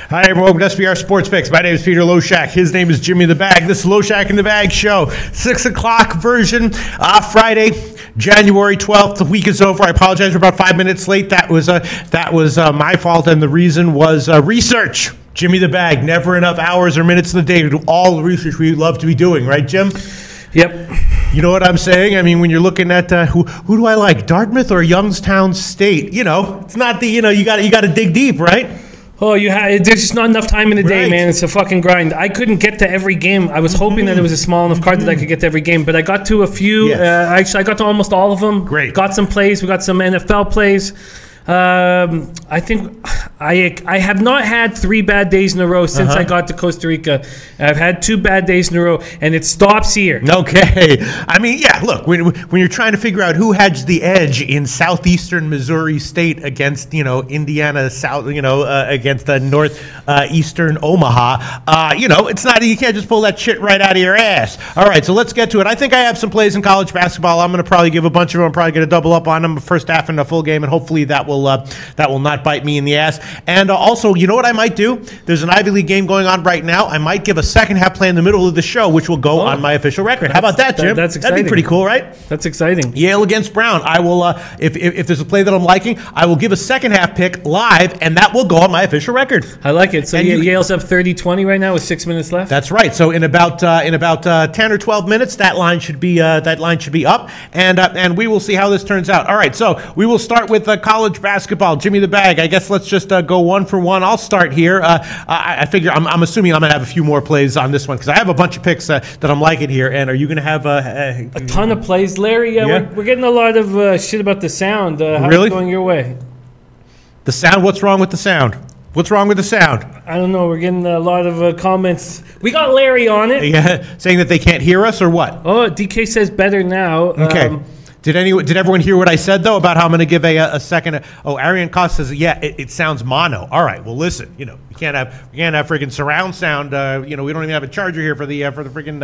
Hi, everyone. Welcome to SBR Sports Picks. My name is Peter Loshak. His name is Jimmy the Bag. This is Loshak the Bag Show. 6 o'clock version. Friday, January 12th. The week is over. I apologize. We're about 5 minutes late. That was my fault, and the reason was research. Jimmy the Bag. Never enough hours or minutes in the day to do all the research we love to be doing. Right, Jim? Yep. You know what I'm saying? I mean, when you're looking at who do I like, Dartmouth or Youngstown State? You know, it's not the you got to dig deep, right? Oh, there's just not enough time in the day, man. It's a fucking grind. I couldn't get to every game. I was hoping that it was a small enough card that I could get to every game, but I got to a few. Yes. Actually, I got to almost all of them. Great. Got some plays. We got some NFL plays. I think I have not had 3 bad days in a row since I got to Costa Rica. I've had 2 bad days in a row, and it stops here. Okay. I mean, yeah, look, when you're trying to figure out who has the edge in southeastern Missouri State against, Indiana, against northeastern Omaha, it's not, you can't just pull that shit right out of your ass. All right, so let's get to it. I think I have some plays in college basketball. I'm going to probably give a bunch of them. I'm probably going to double up on them the first half and the full game, and hopefully that will not bite me in the ass. And also, you know what I might do? There's an Ivy League game going on right now. I might give a second half play in the middle of the show, which will go on my official record. How about that, Jim? That's exciting. That'd be pretty cool, right? That's exciting. Yale against Brown. I will, if there's a play that I'm liking, I will give a second half pick live, and that will go on my official record. I like it. So Yale's up 30-20 right now with 6 minutes left. That's right. So in about 10 or 12 minutes, that line should be up, and we will see how this turns out. All right. So we will start with college basketball. Jimmy the Bag. I guess let's just go one for one. I'll start here. I figure I'm assuming I'm going to have a few more plays on this one because I have a bunch of picks that I'm liking here. And are you going to have a ton of plays, Larry? We're getting a lot of shit about the sound. How's it going your way? The sound? What's wrong with the sound? What's wrong with the sound? I don't know. We're getting a lot of comments. We got Larry on it. Yeah, saying that they can't hear us or what? Oh, DK says better now. Okay. Did everyone hear what I said, though, about how I'm going to give a second? Oh, Arian Cost says, yeah, it sounds mono. All right, well, listen, we can't have freaking surround sound. We don't even have a charger here for the freaking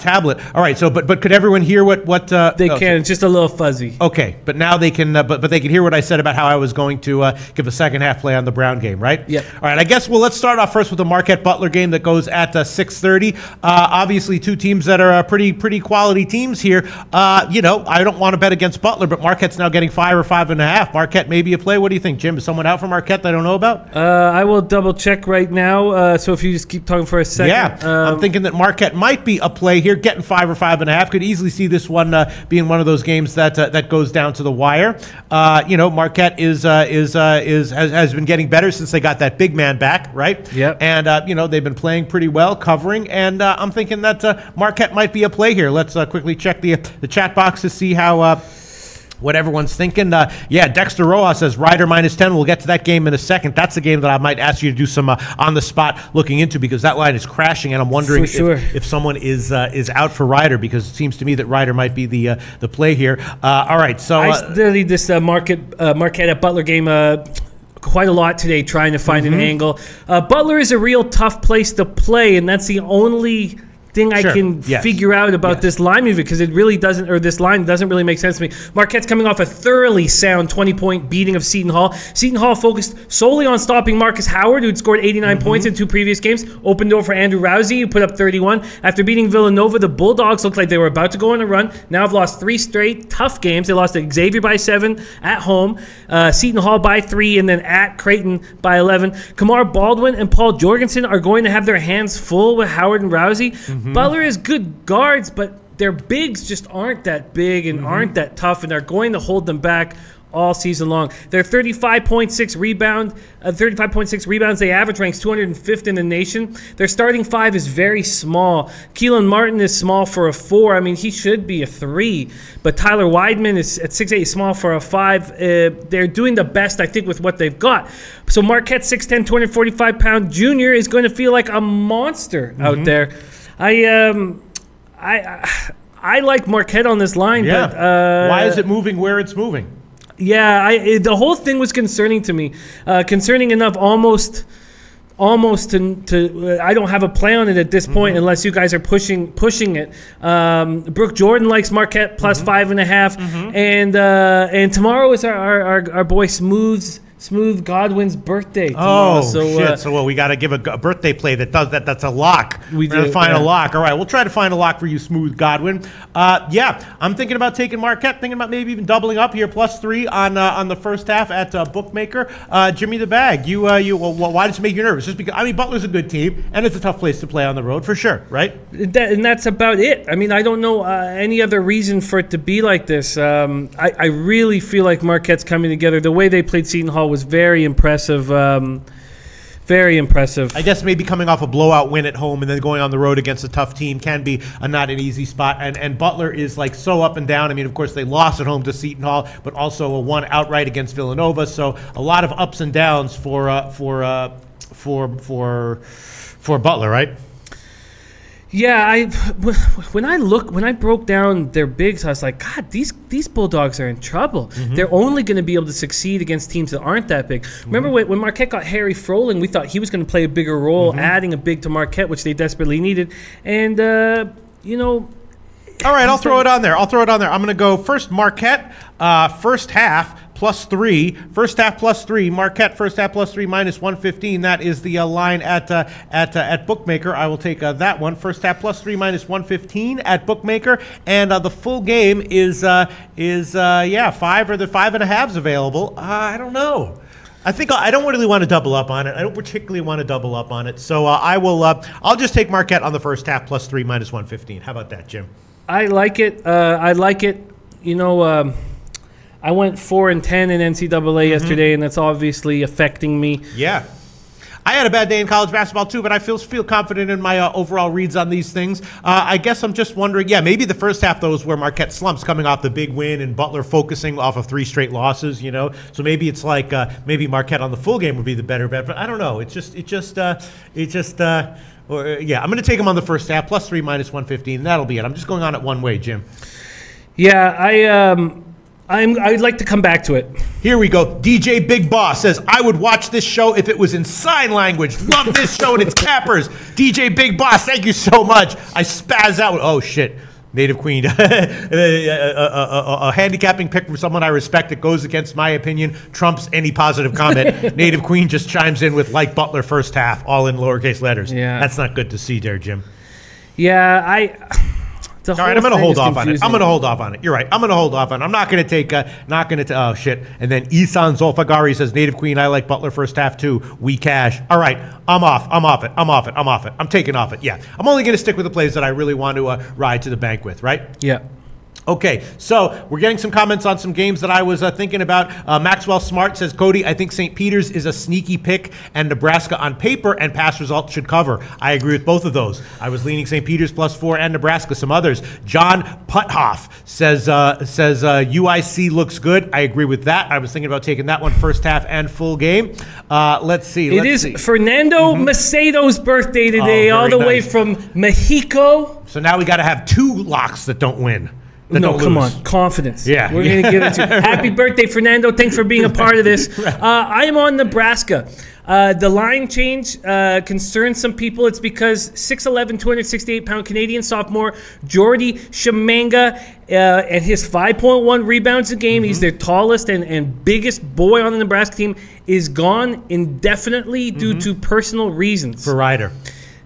tablet. All right, so but could everyone hear what they can? It's just a little fuzzy. Okay, but now they can. But they can hear what I said about how I was going to give a second half play on the Brown game, right? Yeah. All right, I guess let's start off first with the Marquette Butler game that goes at 6:30. Obviously, 2 teams that are pretty quality teams here. I don't want to bet against Butler, but Marquette's now getting 5 or 5.5. Marquette maybe a play. What do you think, Jim? Is someone out for Marquette that I don't know about? I will double check right now. So if you just keep talking for a second. Yeah, I'm thinking that Marquette might be a play here, getting 5 or 5.5. Could easily see this one being one of those games that goes down to the wire. Marquette has been getting better since they got that big man back, right? Yep. And they've been playing pretty well, covering, and I'm thinking that Marquette might be a play here. Let's quickly check the chat box to see how what everyone's thinking. Dexter Rojas says Ryder -10. We'll get to that game in a second. That's a game that I might ask you to do some on the spot looking into because that line is crashing, and I'm wondering if someone is out for Ryder because it seems to me that Ryder might be the play here. All right, so I studied this Marquette at Butler game quite a lot today, trying to find an angle. Butler is a real tough place to play, and that's the only thing I can figure out about this line movement because it really doesn't, or this line doesn't really make sense to me. Marquette's coming off a thoroughly sound 20-point beating of Seton Hall. Seton Hall focused solely on stopping Marcus Howard, who'd scored 89 points in 2 previous games. Opened door for Andrew Rousey, who put up 31. After beating Villanova, the Bulldogs looked like they were about to go on a run. Now have lost 3 straight tough games. They lost to Xavier by 7 at home, Seton Hall by 3, and then at Creighton by 11. Kamar Baldwin and Paul Jorgensen are going to have their hands full with Howard and Rousey. Butler is good guards, but their bigs just aren't that big and aren't that tough, and they're going to hold them back all season long. They're 35.6 rebounds. They average ranks 205th in the nation. Their starting 5 is very small. Keelan Martin is small for a 4. I mean, he should be a 3. But Tyler Weidman is at 6'8", small for a 5. They're doing the best, I think, with what they've got. So Marquette, 6'10", 245-pound junior is going to feel like a monster out there. I like Marquette on this line. Yeah. But, why is it moving where it's moving? Yeah, the whole thing was concerning to me. Concerning enough almost to I don't have a play on it at this point unless you guys are pushing it. Brooke Jordan likes Marquette plus 5.5, and tomorrow is our boy Smooth's Smooth Godwin's birthday tomorrow. Oh, shit. So we got to give a birthday play that does that. That's a lock. We're going to find a lock. All right, we'll try to find a lock for you, Smooth Godwin. Yeah, I'm thinking about taking Marquette, thinking about maybe even doubling up here, +3 on the first half at Bookmaker. Jimmy the Bag, why does it make you nervous? Just because, I mean, Butler's a good team, and it's a tough place to play on the road, for sure, right? And that's about it. I mean, I don't know any other reason for it to be like this. I really feel like Marquette's coming together. The way they played Seton Hall was very impressive. Very impressive. I guess maybe coming off a blowout win at home and then going on the road against a tough team can be not an easy spot. And Butler is like so up and down. I mean, of course, they lost at home to Seton Hall, but also a one outright against Villanova. So a lot of ups and downs for Butler, right? Yeah, when I broke down their bigs, I was like, God, these Bulldogs are in trouble. Mm-hmm. They're only going to be able to succeed against teams that aren't that big. Mm-hmm. Remember when Marquette got Harry Froling, we thought he was going to play a bigger role, adding a big to Marquette, which they desperately needed. And, all right, I'll throw it on there. I'm going to go first Marquette, first half, +3. First half +3. Marquette first half +3 -115. That is the line at Bookmaker. I will take that one. First half +3 -115 at Bookmaker, and the full game is 5 or the 5.5s available. I don't know. I think I don't really want to double up on it. I don't particularly want to double up on it. So I will. I'll just take Marquette on the first half +3 -115. How about that, Jim? I like it. I went 4-10 in NCAA yesterday, and that's obviously affecting me. Yeah. I had a bad day in college basketball too, but I feel confident in my overall reads on these things. I guess I'm just wondering, maybe the first half, though, is where Marquette slumps coming off the big win and Butler focusing off of 3 straight losses, So maybe it's like maybe Marquette on the full game would be the better bet, but I don't know. I'm going to take him on the first half, +3 -115. That'll be it. I'm just going on it one way, Jim. Yeah, I'd like to come back to it. Here we go. DJ Big Boss says, I would watch this show if it was in sign language. Love this show and its cappers. DJ Big Boss, thank you so much. I spaz out. Oh, shit. Native Queen. A handicapping pick from someone I respect that goes against my opinion, trumps any positive comment. Native Queen just chimes in with like Butler first half, all in lowercase letters. Yeah. That's not good to see there, Jim. Yeah, all right, I'm going to hold off on it. You're right. I'm going to hold off on it. I'm not going to take, oh, shit. And then Isan Zolfagari says, Native Queen, I like Butler first half too. We cash. All right, I'm off it. I'm taking off it. Yeah. I'm only going to stick with the plays that I really want to ride to the bank with, right? Yeah. Okay, so we're getting some comments on some games that I was thinking about. Maxwell Smart says, Cody, I think St. Peter's is a sneaky pick, and Nebraska on paper and past results should cover. I agree with both of those. I was leaning St. Peter's +4 and Nebraska. Some others. John Puthoff says UIC looks good. I agree with that. I was thinking about taking that one first half and full game. Let's see. It is Fernando Macedo's birthday today, all the way from Mexico. So now we got to have 2 locks that don't win. No, come on. Confidence. Yeah. We're going to give it to you. Happy birthday, Fernando. Thanks for being a part of this. I am on Nebraska. The line change concerns some people. It's because 6'11", 268-pound Canadian sophomore Jordy Shamanga and his 5.1 rebounds a game, he's their tallest and biggest boy on the Nebraska team, is gone indefinitely due to personal reasons. For Ryder.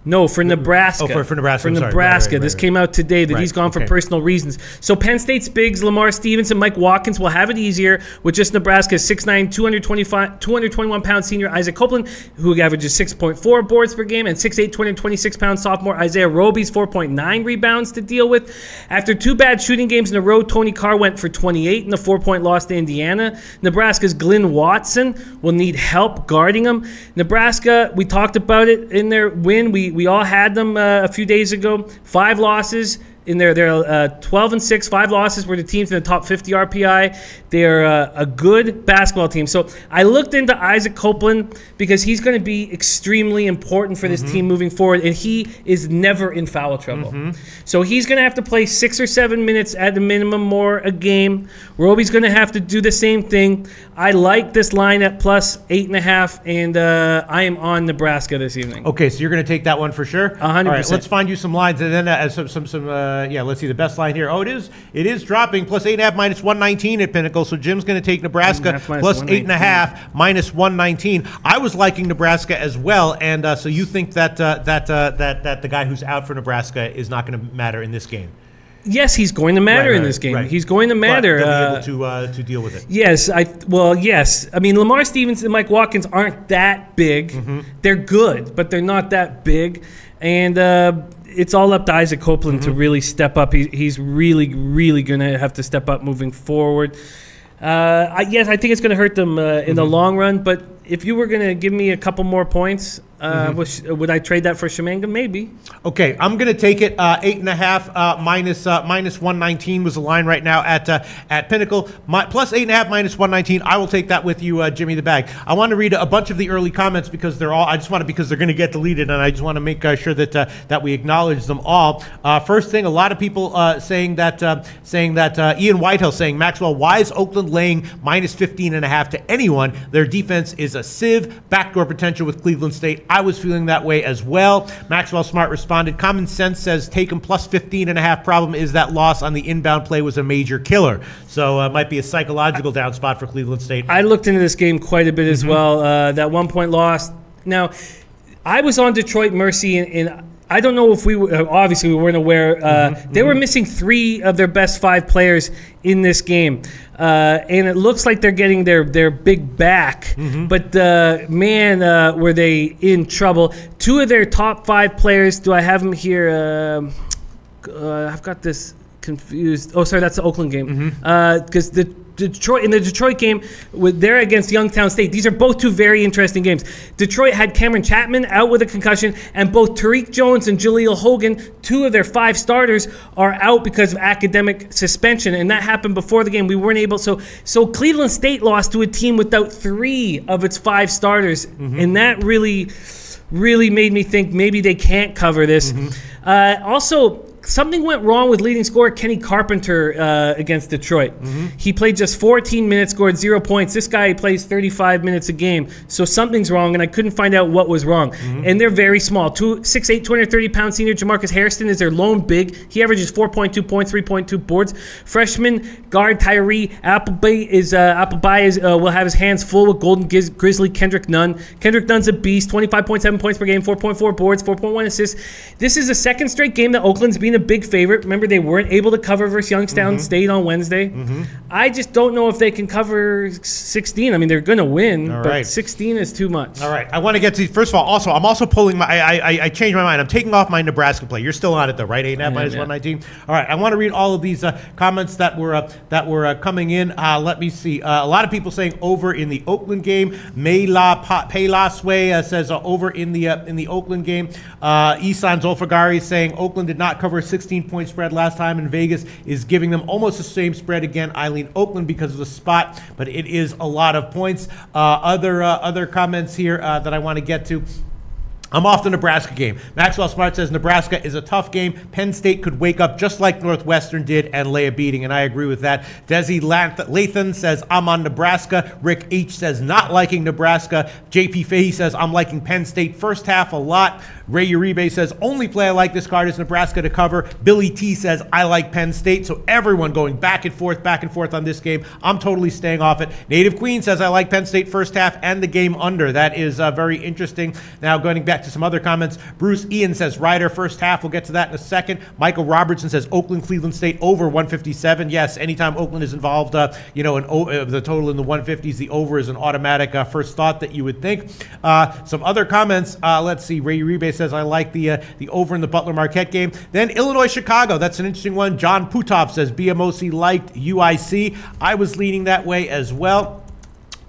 No, for Nebraska. Oh, for Nebraska. For Nebraska. This came out today that he's gone for personal reasons. So Penn State's bigs, Lamar Stevens and Mike Watkins, will have it easier with just Nebraska's 6'9", 221-pound senior Isaac Copeland, who averages 6.4 boards per game, and 6'8", 226-pound sophomore Isaiah Roby's 4.9 rebounds to deal with. After 2 bad shooting games in a row, Tony Carr went for 28 in the 4-point loss to Indiana. Nebraska's Glenn Watson will need help guarding him. Nebraska, we talked about it in their win. We all had them a few days ago. 5 losses in they're 12-6. 5 losses were the teams in the top 50 RPI. They're a good basketball team. So I looked into Isaac Copeland because he's going to be extremely important for this team moving forward, and he is never in foul trouble. So he's going to have to play 6 or 7 minutes at the minimum more a game. Roby's going to have to do the same thing. I like this line at +8.5, and I am on Nebraska this evening. Okay, so you're going to take that one for sure? 100%. All right, let's find you some lines, and then some yeah, let's see the best line here. Oh, it is dropping plus 8.5 minus 119 at Pinnacle. So Jim's going to take Nebraska plus 8.5 minus 119. I was liking Nebraska as well, and so you think that the guy who's out for Nebraska is not going to matter in this game? Yes, he's going to matter in this game. Right. He's going to matter. But he'll be able to deal with it. Yes, yes. I mean, Lamar Stevens and Mike Watkins aren't that big. Mm-hmm. They're good, but they're not that big. And it's all up to Isaac Copeland to really step up. He's really, really going to have to step up moving forward. Yes, I think it's going to hurt them in the long run. But if you were going to give me a couple more points, would I trade that for Shemanga? Maybe. Okay, I'm going to take it 8.5 minus 119 was the line right now at Pinnacle. Plus 8.5 minus 119. I will take that with you, Jimmy the Bag. I want to read a bunch of the early comments because they're all. I just want to because they're going to get deleted, and I just want to make sure that we acknowledge them all. First thing, a lot of people saying that Ian Whitehill saying Maxwell, why is Oakland laying minus 15.5 to anyone? Their defense is a sieve. Backdoor potential with Cleveland State. I was feeling that way as well. Maxwell Smart responded, common sense says take him plus 15.5. Problem is that loss on the inbound play was a major killer. So it might be a psychological down spot for Cleveland State. I looked into this game quite a bit as well. That 1 point loss. Now, I was on Detroit Mercy in I don't know if we were, obviously we weren't aware. They were missing 3 of their best 5 players in this game. And it looks like they're getting their big back. But, man, were they in trouble. 2 of their top 5 players, do I have them here? I've got this confused. Oh, sorry, that's the Oakland game. Because the Detroit game, they're against Youngstown State. These are both 2 very interesting games. Detroit had Cameron Chapman out with a concussion, and both Tariq Jones and Jaleel Hogan, 2 of their 5 starters, are out because of academic suspension, and that happened before the game. We weren't able. So Cleveland State lost to a team without 3 of its 5 starters, and that really made me think maybe they can't cover this. Also, something went wrong with leading scorer Kenny Carpenter against Detroit. He played just 14 minutes, scored 0 points. This guy plays 35 minutes a game, so something's wrong, and I couldn't find out what was wrong. And they're very small. 6'8", 230-pound senior Jamarcus Hairston is their lone big. He averages 4.2 points, 3.2 boards. Freshman guard Tyree Appleby will have his hands full with Golden Grizzly Kendrick Nunn. Kendrick Nunn's a beast, 25.7 points per game, 4.4 boards, 4.1 assists. This is the second straight game that Oakland's been a big favorite. Remember, they weren't able to cover versus Youngstown State on Wednesday. I just don't know if they can cover 16. I mean, they're going to win, but 16 is too much. All right. I want to get to, first of all, I'm also pulling my, I changed my mind. I'm taking off my Nebraska play. You're still on it though, right? 8.5 minus 119. All right. I want to read all of these comments that were coming in. Let me see. A lot of people saying over in the Oakland game. Paylasway says over in the Oakland game. Isan Zolfagari saying Oakland did not cover a 16-point spread last time, and Vegas is giving them almost the same spread again. I lean Oakland because of the spot, but it is a lot of points. Other comments here that I want to get to. I'm off the Nebraska game. Maxwell Smart says Nebraska is a tough game. Penn State could wake up just like Northwestern did and lay a beating, and I agree with that. Desi Lathan says I'm on Nebraska. Rick H says not liking Nebraska. JP Fahey says I'm liking Penn State first half a lot. Ray Uribe says only play I like this card is Nebraska to cover. Billy T says I like Penn State. So everyone going back and forth on this game. I'm totally staying off it. Native Queen says I like Penn State first half and the game under. That is very interesting. Now going back to some other comments. Bruce Ian says Ryder first half. We'll get to that in a second. Michael Robertson says Oakland Cleveland State over 157. Yes, anytime Oakland is involved, the total in the 150s, the over is an automatic first thought that you would think. Some other comments. Let's see. Ray Uribe says I like the over in the Butler Marquette game. Then Illinois Chicago. That's an interesting one. John Putov says BMOC liked UIC. I was leaning that way as well.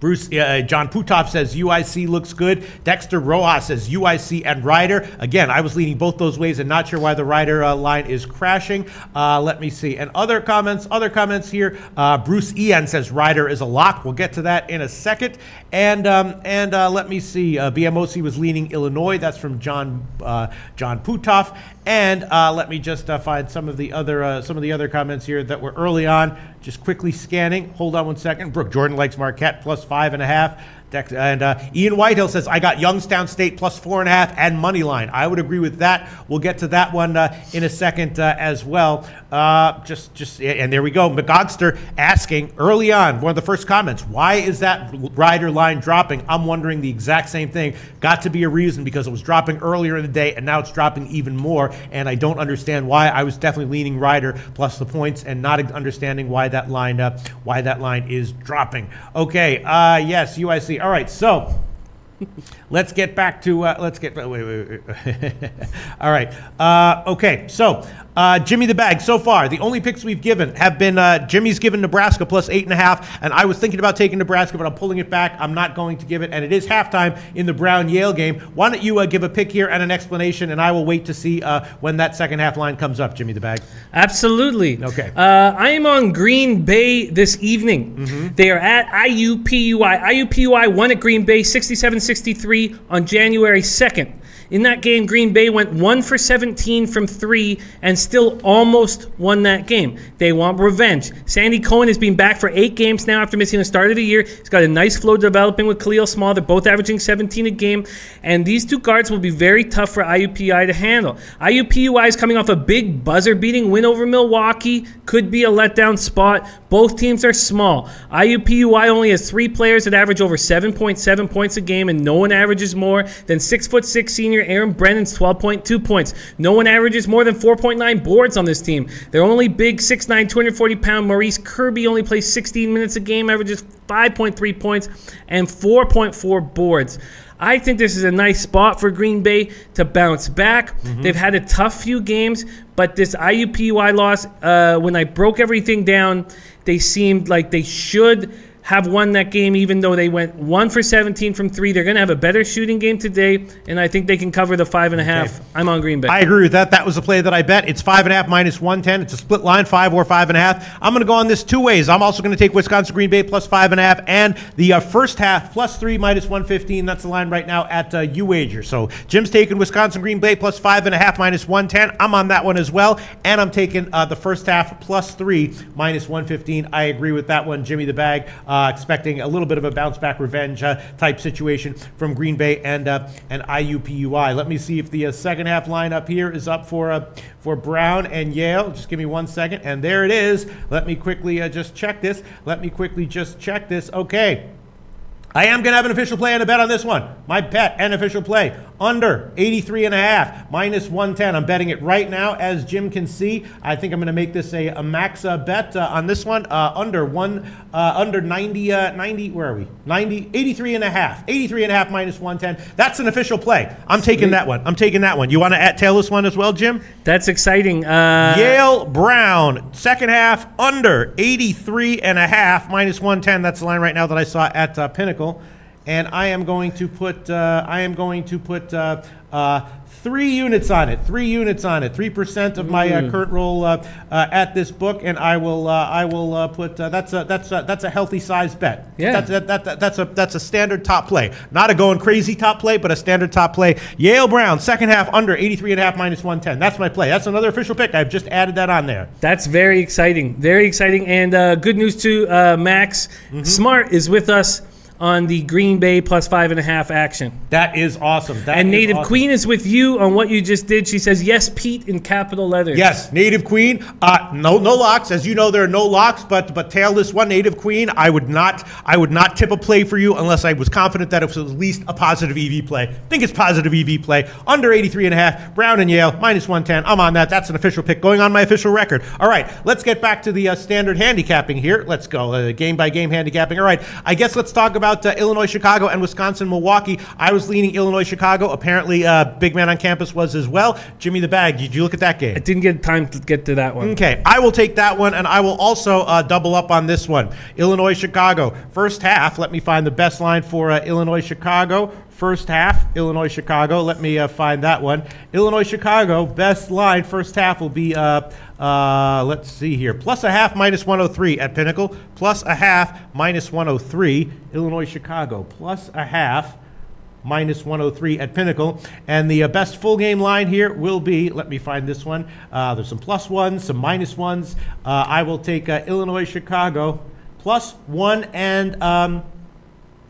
John Putov says UIC looks good. Dexter Rojas says UIC and Ryder. Again, I was leaning both those ways and not sure why the Ryder line is crashing. Let me see. And other comments here. Bruce Ian says Ryder is a lock. We'll get to that in a second. And let me see. BMOC was leaning Illinois. That's from John Putov. And let me just find some of the other comments here that were early on. Just quickly scanning. Hold on one second. Brooke Jordan likes Marquette plus 5.5. Ian Whitehill says, I got Youngstown State plus 4.5 and money line. I would agree with that. We'll get to that one in a second as well. And there we go. McGogster asking early on, one of the first comments, why is that rider line dropping? I'm wondering the exact same thing. Got to be a reason, because it was dropping earlier in the day and now it's dropping even more. And I don't understand why. I was definitely leaning rider plus the points and not understanding why that line is dropping. Okay. Yes, UIC. All right. So let's get back to wait. All right. Okay. So Jimmy the Bag, so far, the only picks we've given have been Jimmy's given Nebraska plus 8.5, and I was thinking about taking Nebraska, but I'm pulling it back. I'm not going to give it, and it is halftime in the Brown-Yale game. Why don't you give a pick here and an explanation, and I will wait to see when that second half line comes up, Jimmy the Bag. Absolutely. Okay. I am on Green Bay this evening. Mm-hmm. They are at IUPUI. IUPUI won at Green Bay 67-63 on January 2nd. In that game, Green Bay went 1 for 17 from 3 and still almost won that game. They want revenge. Sandy Cohen has been back for 8 games now after missing the start of the year. He's got a nice flow developing with Khalil Small. They're both averaging 17 a game. And these two guards will be very tough for IUPUI to handle. IUPUI is coming off a big buzzer-beating win over Milwaukee. Could be a letdown spot. Both teams are small. IUPUI only has 3 players that average over 7.7 points a game, and no one averages more than 6'6" senior Aaron Brennan's 12.2 points. No one averages more than 4.9 boards on this team. They're only big 6'9", 240-pound Maurice Kirby only plays 16 minutes a game, averages 5.3 points and 4.4 boards. I think this is a nice spot for Green Bay to bounce back. Mm-hmm. They've had a tough few games, but this IUPUI loss, when I broke everything down, they seemed like they should have won that game, even though they went 1 for 17 from 3. They're going to have a better shooting game today, and I think they can cover the 5.5. Okay. I'm on Green Bay. I agree with that. That was the play that I bet. It's 5.5 minus 110. It's a split line, 5 or 5.5. I'm going to go on this 2 ways. I'm also going to take Wisconsin Green Bay plus 5.5 and the first half plus 3 minus 115. That's the line right now at UWager. So Jim's taking Wisconsin Green Bay plus 5.5 minus 110. I'm on that one as well, and I'm taking the first half plus 3 minus 115. I agree with that one, Jimmy the Bag. Expecting a little bit of a bounce-back revenge type situation from Green Bay and IUPUI. Let me see if the second half lineup here is up for Brown and Yale. Just give me 1 second, and there it is. Let me quickly just check this. Okay. I am going to have an official play and a bet on this one. My bet and official play, under 83.5, minus 110. I'm betting it right now, as Jim can see. I think I'm going to make this a max bet on this one. Under 90, where are we? 83.5. 83.5 minus 110. That's an official play. I'm taking that one. You want to tail this one as well, Jim? That's exciting. Yale Brown, second half, under 83.5, minus 110. That's the line right now that I saw at Pinnacle. And I am going to put 3 units on it. 3% of my current roll at this book, and I will put that's a healthy size bet. Yeah, that's a standard top play, not a going crazy top play, but a standard top play. Yale Brown second half under 83.5 minus 110. That's my play. That's another official pick. I've just added that on there. That's very exciting, and good news to Max. Mm-hmm. Smart is with us on the Green Bay plus 5.5 action. That is awesome. And Native Queen is with you on what you just did. She says, yes, Pete, in capital letters. Yes, Native Queen. No locks. As you know, there are no locks, but tail this one, Native Queen. I would not tip a play for you unless I was confident that it was at least a positive EV play. I think it's positive EV play. Under 83.5, Brown and Yale, minus 110. I'm on that. That's an official pick going on my official record. All right, let's get back to the standard handicapping here. Let's go game-by-game handicapping. All right, I guess let's talk about Illinois, Chicago, and Wisconsin, Milwaukee. I was leaning Illinois, Chicago. Apparently, big man on campus was as well. Jimmy the Bag, did you look at that game? I didn't get time to get to that one. Okay, I will take that one, and I will also double up on this one. Illinois, Chicago. First half, let me find the best line for Illinois, Chicago. First half, Illinois, Chicago. Let me find that one. Illinois, Chicago, best line first half will be, let's see here, plus a half, minus 103 at Pinnacle. Plus a half, minus 103. Illinois, Chicago, plus a half, minus 103 at Pinnacle. And the best full game line here will be, let me find this one. There's some plus ones, some minus ones. I will take Illinois, Chicago, plus 1 and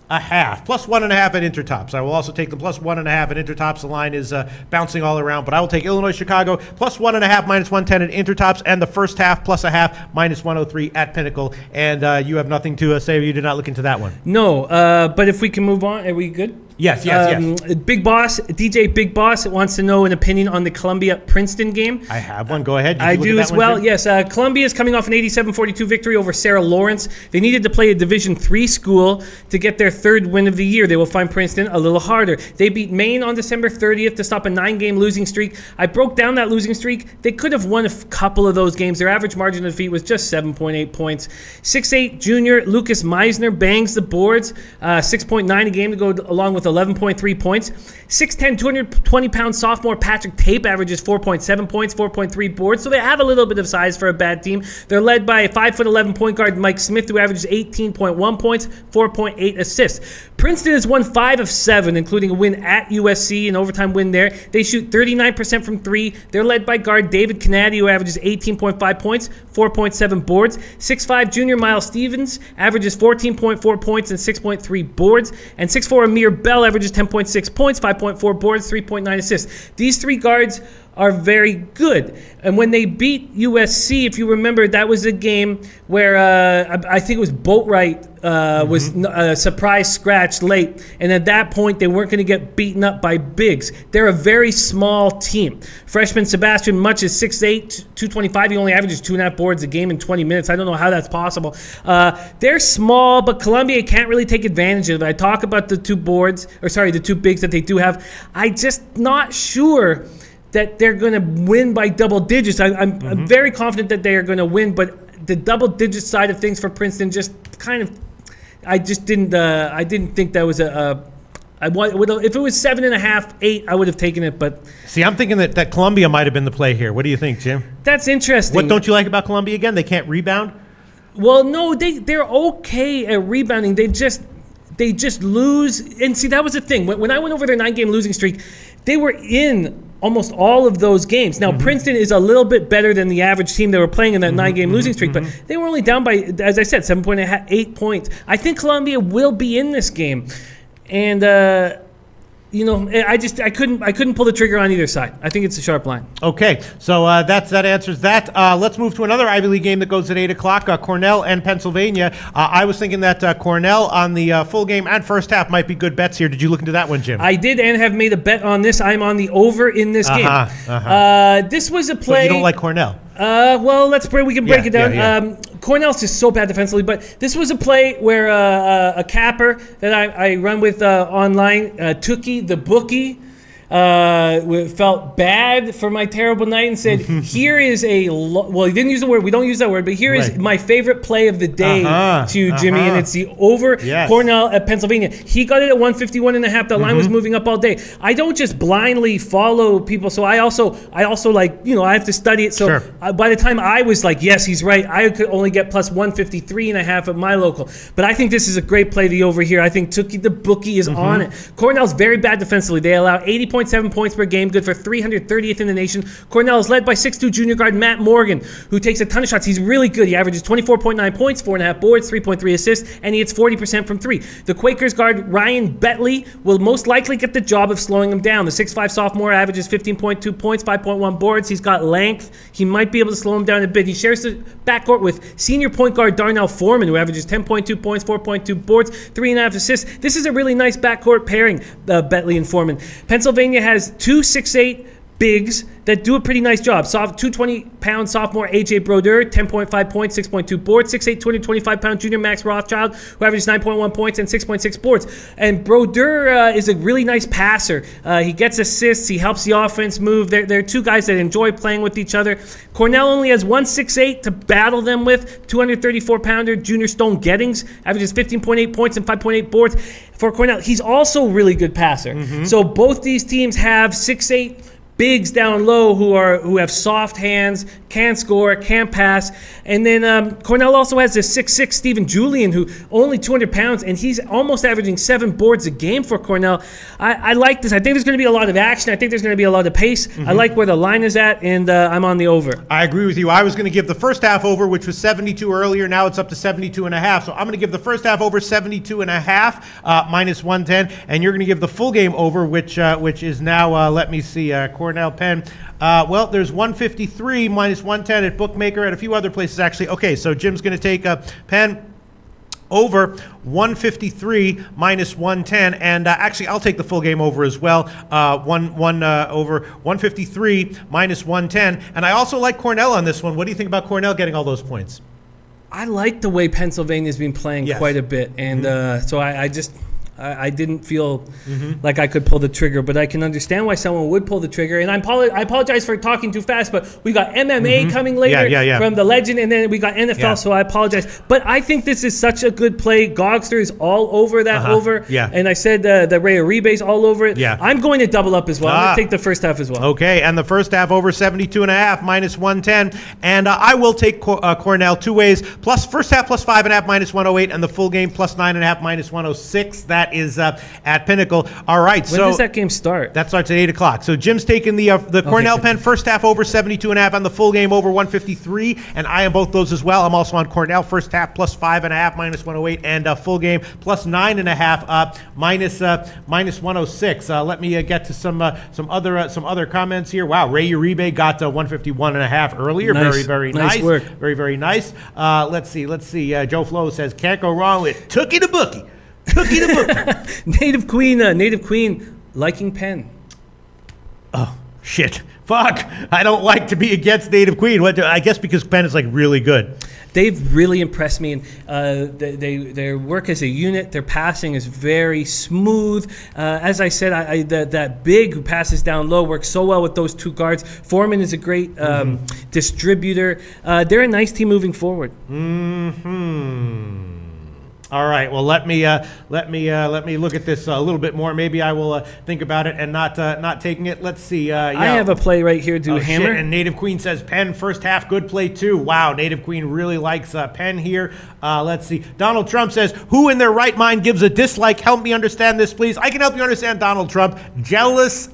a half. Plus 1.5 at Intertops. I will also take the plus 1.5 at Intertops. The line is bouncing all around, but I will take Illinois Chicago plus 1.5 minus 110 at Intertops, and the first half plus a half minus 103 at Pinnacle. And you have nothing to say. You did not look into that one. No, but if we can move on, are we good? Yes. Big Boss, DJ Big Boss wants to know an opinion on the Columbia-Princeton game. I have one. Go ahead. I do as well. Yes, Columbia is coming off an 87-42 victory over Sarah Lawrence. They needed to play a Division III school to get their third win of the year. They will find Princeton a little harder. They beat Maine on December 30th to stop a 9-game losing streak. I broke down that losing streak. They could have won a couple of those games. Their average margin of defeat was just 7.8 points. 6'8" junior Lucas Meisner bangs the boards. 6.9 a game to go along with 11.3 points. 6'10", 220-pound sophomore Patrick Tape averages 4.7 points, 4.3 boards. So they have a little bit of size for a bad team. They're led by a 5'11" point guard Mike Smith, who averages 18.1 points, 4.8 assists. Princeton has won 5 of 7, including a win at USC, an overtime win there. They shoot 39% from 3. They're led by guard David Canady, who averages 18.5 points, 4.7 boards. 6'5" junior Miles Stevens averages 14.4 points and 6.3 boards. And 6'4" Amir Bell averages 10.6 points, 5.4 boards, 3.9 assists. These three guards are very good. And when they beat USC, if you remember, that was a game where I think it was Boatwright was a surprise scratch late. And at that point, they weren't going to get beaten up by bigs. They're a very small team. Freshman Sebastian Much is 6'8", 225. He only averages 2.5 boards a game in 20 minutes. I don't know how that's possible. They're small, but Columbia can't really take advantage of it. I talk about the two bigs that they do have. I'm just not sure that they're going to win by double digits. I'm very confident that they are going to win, but the double digit side of things for Princeton just kind of, I didn't think that was if it was 7.5, 8, I would have taken it. But see, I'm thinking that Columbia might have been the play here. What do you think, Jim? That's interesting. What don't you like about Columbia again? They can't rebound? Well, no, they're okay at rebounding. They just lose. And see, that was the thing. When I went over their 9-game losing streak, they were in almost all of those games. Now, Princeton is a little bit better than the average team they were playing in that 9-game losing streak, but they were only down by, as I said, 7.8 points. I think Columbia will be in this game. And, I couldn't pull the trigger on either side. I think it's a sharp line. Okay, so that answers that. Let's move to another Ivy League game that goes at 8 o'clock, Cornell and Pennsylvania. I was thinking that Cornell on the full game and first half might be good bets here. Did you look into that one, Jim? I did and have made a bet on this. I'm on the over in this game. This was a play. So you don't like Cornell? Well, we can break it down. Cornell's just so bad defensively, but this was a play where a capper that I run with online, Tookie the bookie, felt bad for my terrible night and said, here is well, he didn't use the word, we don't use that word, but here is my favorite play of the day to Jimmy, and it's the over Cornell at Pennsylvania. He got it at 151.5. The line was moving up all day. I don't just blindly follow people, so I also like, I have to study it. So by the time I was like, yes, he's right, I could only get plus 153.5 at my local. But I think this is a great play, the over here. I think Tookie the bookie is on it. Cornell's very bad defensively. They allow 80.7 points per game, good for 330th in the nation. Cornell is led by 6'2" junior guard Matt Morgan, who takes a ton of shots. He's really good. He averages 24.9 points, 4.5 boards, 3.3 assists, and he hits 40% from 3. The Quakers guard Ryan Betley will most likely get the job of slowing him down. The 6'5" sophomore averages 15.2 points, 5.1 boards. He's got length. He might be able to slow him down a bit. He shares the backcourt with senior point guard Darnell Foreman, who averages 10.2 points, 4.2 boards, 3.5 assists. This is a really nice backcourt pairing, Betley and Foreman. Pennsylvania has 2 6'8" bigs that do a pretty nice job. 220-pound sophomore A.J. Brodeur, 10.5 points, 6.2 boards. 6'8", 225-pound junior Max Rothschild, who averages 9.1 points and 6.6 boards. And Brodeur is a really nice passer. He gets assists. He helps the offense move. They're two guys that enjoy playing with each other. Cornell only has 1 6'8" to battle them with. 234-pounder junior Stone Gettings averages 15.8 points and 5.8 boards. For Cornell, he's also a really good passer. So both these teams have 6'8" bigs down low who have soft hands, can't score, can't pass. And then Cornell also has this 6'6" Stephen Julian, who only 200 pounds, and he's almost averaging 7 boards a game for Cornell. I like this. I think there's going to be a lot of action. I think there's going to be a lot of pace. I like where the line is at, and I'm on the over. I agree with you. I was going to give the first half over, which was 72 earlier. Now it's up to 72.5. So I'm going to give the first half over 72.5 minus 110, and you're going to give the full game over, which is now, let me see, Cornell Penn. Well, there's 153 minus 110 at Bookmaker, at a few other places actually. Okay, so Jim's going to take Penn over 153 minus 110, and actually I'll take the full game over as well. Over 153 minus 110, and I also like Cornell on this one. What do you think about Cornell getting all those points? I like the way Pennsylvania's been playing quite a bit, and so I didn't feel like I could pull the trigger, but I can understand why someone would pull the trigger. And I apologize for talking too fast, but we got MMA coming later from the legend, and then we got NFL, so I apologize. But I think this is such a good play. Gogster is all over that over, and I said that Ray Uribe's all over it. I'm going to double up as well. I'm going to take the first half as well. Okay, and the first half over 72.5 minus 110, and I will take Cornell two ways. Plus first half plus 5.5 minus 108, and the full game plus 9.5 minus 106. That is at Pinnacle. All right. When does that game start? That starts at 8 o'clock. So Jim's taking the Cornell Penn first half over 72.5 and the full game over 153, and I am both those as well. I'm also on Cornell first half plus 5.5 minus 108, and full game plus 9.5 minus 106. Let me get to some other comments here. Wow, Ray Uribe got 151.5 earlier. Nice. Very nice work. Very nice. Let's see. Joe Flo says can't go wrong with Tookie the Bookie. Tookie the Bookie. Native Queen liking Penn. Oh shit! Fuck! I don't like to be against Native Queen. I guess because Penn is like really good. They've really impressed me, and their work as a unit, their passing is very smooth. As I said, that big who passes down low works so well with those two guards. Foreman is a great distributor. They're a nice team moving forward. All right. Well, let me look at this a little bit more. Maybe I will think about it and not taking it. Let's see. I have a play right here. Hammer. Shit. And Native Queen says Penn first half good play too. Wow. Native Queen really likes Penn here. Let's see. Donald Trump says who in their right mind gives a dislike? Help me understand this, please. I can help you understand Donald Trump. Jealous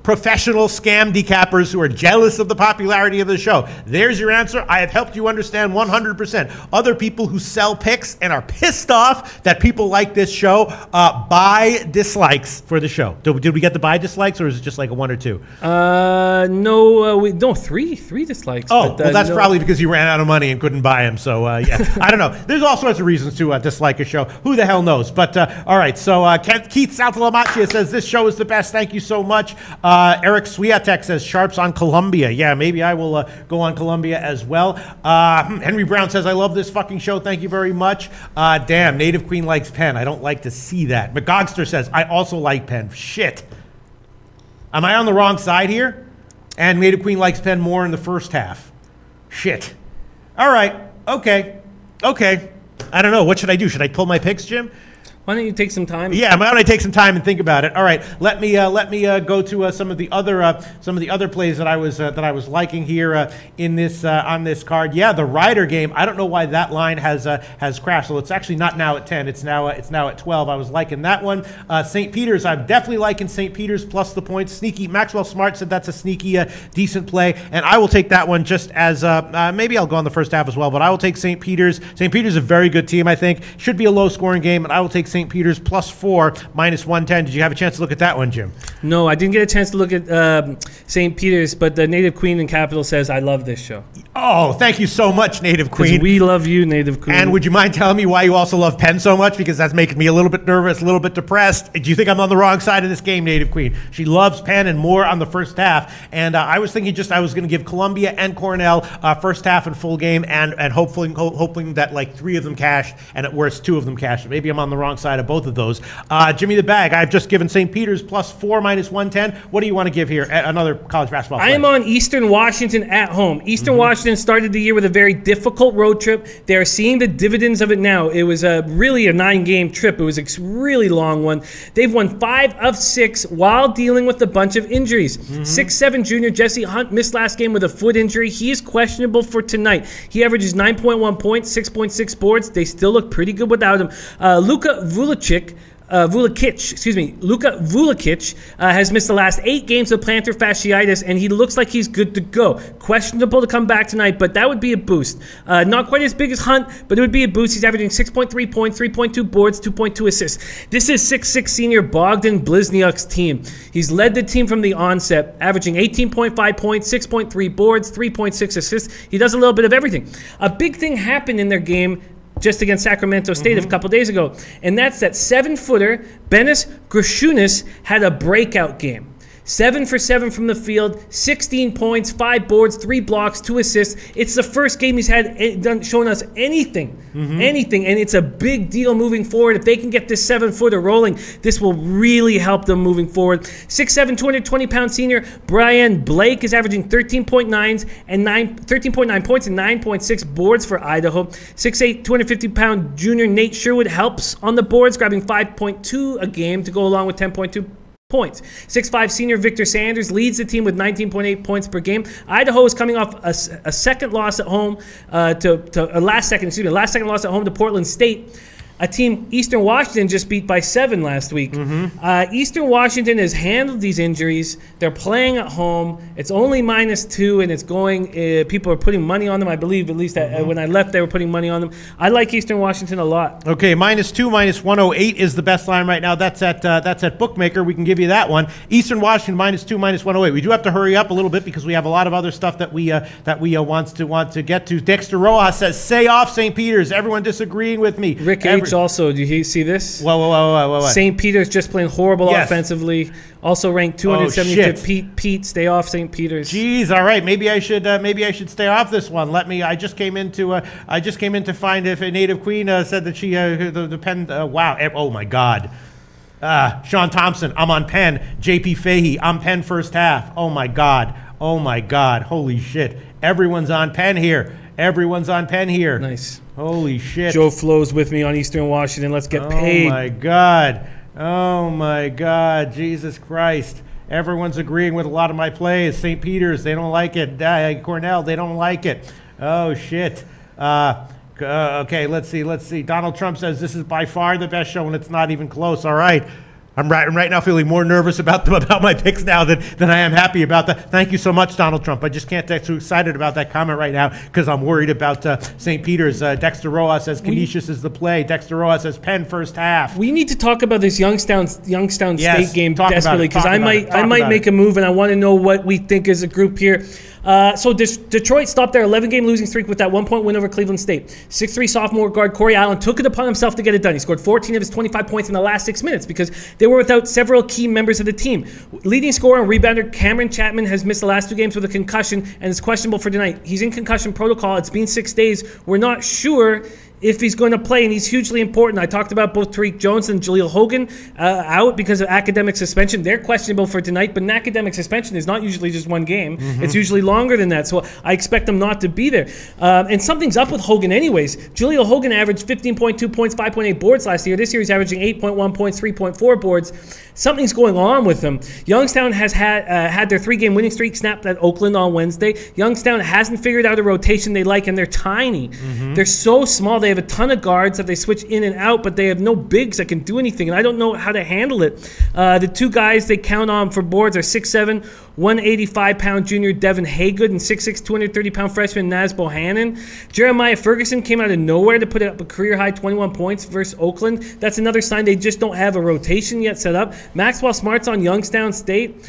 professional scam decappers who are jealous of the popularity of the show. There's your answer. I have helped you understand 100%. Other people who sell picks and are pissed off that people like this show buy dislikes for the show. Did we get the buy dislikes, or is it just like a 1 or 2? No, three dislikes. Oh, well, that's probably because you ran out of money and couldn't buy them. So yeah, I don't know. There's all sorts of reasons to dislike a show. Who the hell knows? But all right. So Keith Saltalamacchia says this show is the best. Thank you so much. Eric Swiatek says sharps on Columbia. Yeah, maybe I will go on Columbia as well. Henry Brown says I love this fucking show. Thank you very much. Damn, Native Queen likes Penn. I don't like to see that. McGogster says I also like Penn. Shit. Am I on the wrong side here? And Native Queen likes Penn more in the first half. Shit. All right. Okay. I don't know. What should I do? Should I pull my picks, Jim? Why don't you take some time? Yeah, why don't I take some time and think about it? All right, let me go to some of the other plays that I was liking here in this on this card. Yeah, the Ryder game. I don't know why that line has crashed. So it's actually not now at 10. It's now at 12. I was liking that one. St. Peter's. I'm definitely liking St. Peter's plus the points. Sneaky. Maxwell Smart said that's a sneaky decent play, and I will take that one just as maybe I'll go on the first half as well. But I will take St. Peter's. St. Peter's is a very good team. I think should be a low scoring game, and I will take St. Peter's plus 4 minus 110. Did you have a chance to look at that one, Jim? No, I didn't get a chance to look at St. Peter's, but the Native Queen and Capital says I love this show. Oh, thank you so much, Native Queen. We love you, Native Queen. And would you mind telling me why you also love Penn so much? Because that's making me a little bit nervous, a little bit depressed. Do you think I'm on the wrong side of this game, Native Queen? She loves Penn and more on the first half. And I was thinking I was going to give Columbia and Cornell first half and full game, and hoping that like 3 of them cashed, and at worst 2 of them cashed. Maybe I'm on the wrong side of both of those. Jimmy the Bag, I've just given St. Peter's +4 -110. What do you want to give here? Another college basketball play. I am on Eastern Washington at home. Eastern Washington started the year with a very difficult road trip. They are seeing the dividends of it now. It was really a 9-game trip. It was a really long one. They've won 5 of 6 while dealing with a bunch of injuries. 6'7" junior Jesse Hunt missed last game with a foot injury. He is questionable for tonight. He averages 9.1 points, 6.6 boards. They still look pretty good without him. Luka Vulekic has missed the last 8 games with plantar fasciitis, and he looks like he's good to go. Questionable to come back tonight, but that would be a boost. Not quite as big as Hunt, but it would be a boost. He's averaging 6.3 points, 3.2 boards, 2.2 assists. This is 6'6" senior Bogdan Blizniuk's team. He's led the team from the onset, averaging 18.5 points, 6.3 boards, 3.6 assists. He does a little bit of everything. A big thing happened in their game just against Sacramento State a couple days ago, and that's that 7-footer Benis Grushunis had a breakout game. 7 for 7 from the field, 16 points, 5 boards, 3 blocks, 2 assists. It's the first game he's had showing us anything, and it's a big deal moving forward. If they can get this 7-footer rolling, this will really help them moving forward. 6'7", 220-pound senior Brian Blake is averaging 13.9 points and 9.6 boards for Idaho. 6'8", 250-pound junior Nate Sherwood helps on the boards, grabbing 5.2 a game to go along with 10.2 points. 6'5" senior Victor Sanders leads the team with 19.8 points per game. Idaho is coming off a second loss at home last second loss at home to Portland State. A team Eastern Washington just beat by 7 last week. Eastern Washington has handled these injuries. They're playing at home. It's only -2, and it's going. People are putting money on them. I believe, at least when I left, they were putting money on them. I like Eastern Washington a lot. Okay, -2, -108 is the best line right now. That's at Bookmaker. We can give you that one. Eastern Washington -2, -108. We do have to hurry up a little bit because we have a lot of other stuff that we want to get to. Dexter Rojas says, "Say off St. Peter's." Everyone disagreeing with me. Rick also, do you see this? Whoa. St. Peter's just playing horrible offensively. Also ranked 275th. Pete, stay off St. Peter's. Jeez, all right. Maybe I should stay off this one. I just came in to find if a native queen said that she the Penn. Wow. Oh my God. Sean Thompson, I'm on Penn. JP Fahey, I'm Penn first half. Oh my God. Holy shit. Everyone's on Penn here. Nice. Holy shit. Joe Flo's with me on Eastern Washington. Let's get paid. Oh my God. Jesus Christ. Everyone's agreeing with a lot of my plays. St. Peter's, they don't like it. Cornell, they don't like it. Oh shit. Okay, let's see. Donald Trump says this is by far the best show and it's not even close. All right. I'm right now feeling more nervous about my picks now than I am happy about that. Thank you so much, Donald Trump. I just can't get too excited about that comment right now because I'm worried about St. Peter's. Dexter Rojas says Canisius is the play. Dexter Rojas says Penn first half. We need to talk about this Youngstown State game desperately because I might make a move and I want to know what we think as a group here. So Detroit stopped their 11-game losing streak with that 1-point win over Cleveland State. 6'3" sophomore guard Corey Allen took it upon himself to get it done. He scored 14 of his 25 points in the last 6 minutes because they were without several key members of the team. Leading scorer and rebounder Cameron Chapman has missed the last 2 games with a concussion and is questionable for tonight. He's in concussion protocol. It's been 6 days. We're not sure if he's going to play, and he's hugely important. I talked about both Tariq Jones and Jaleel Hogan out because of academic suspension. They're questionable for tonight, but an academic suspension is not usually just 1 game. It's usually longer than that, so I expect them not to be there. And something's up with Hogan anyways. Jaleel Hogan averaged 15.2 points, 5.8 boards last year. This year he's averaging 8.1 points, 3.4 boards. Something's going on with him. Youngstown has had their 3-game winning streak snapped at Oakland on Wednesday. Youngstown hasn't figured out a rotation they like, and they're tiny. They're so small. They have a ton of guards that they switch in and out, but they have no bigs that can do anything, and I don't know how to handle it. The 2 guys they count on for boards are 6'7", 185-pound junior Devin Haygood and 6'6", 230-pound freshman Naz Bohannon. Jeremiah Ferguson came out of nowhere to put up a career-high 21 points versus Oakland. That's another sign they just don't have a rotation yet set up. Maxwell Smart's on Youngstown State.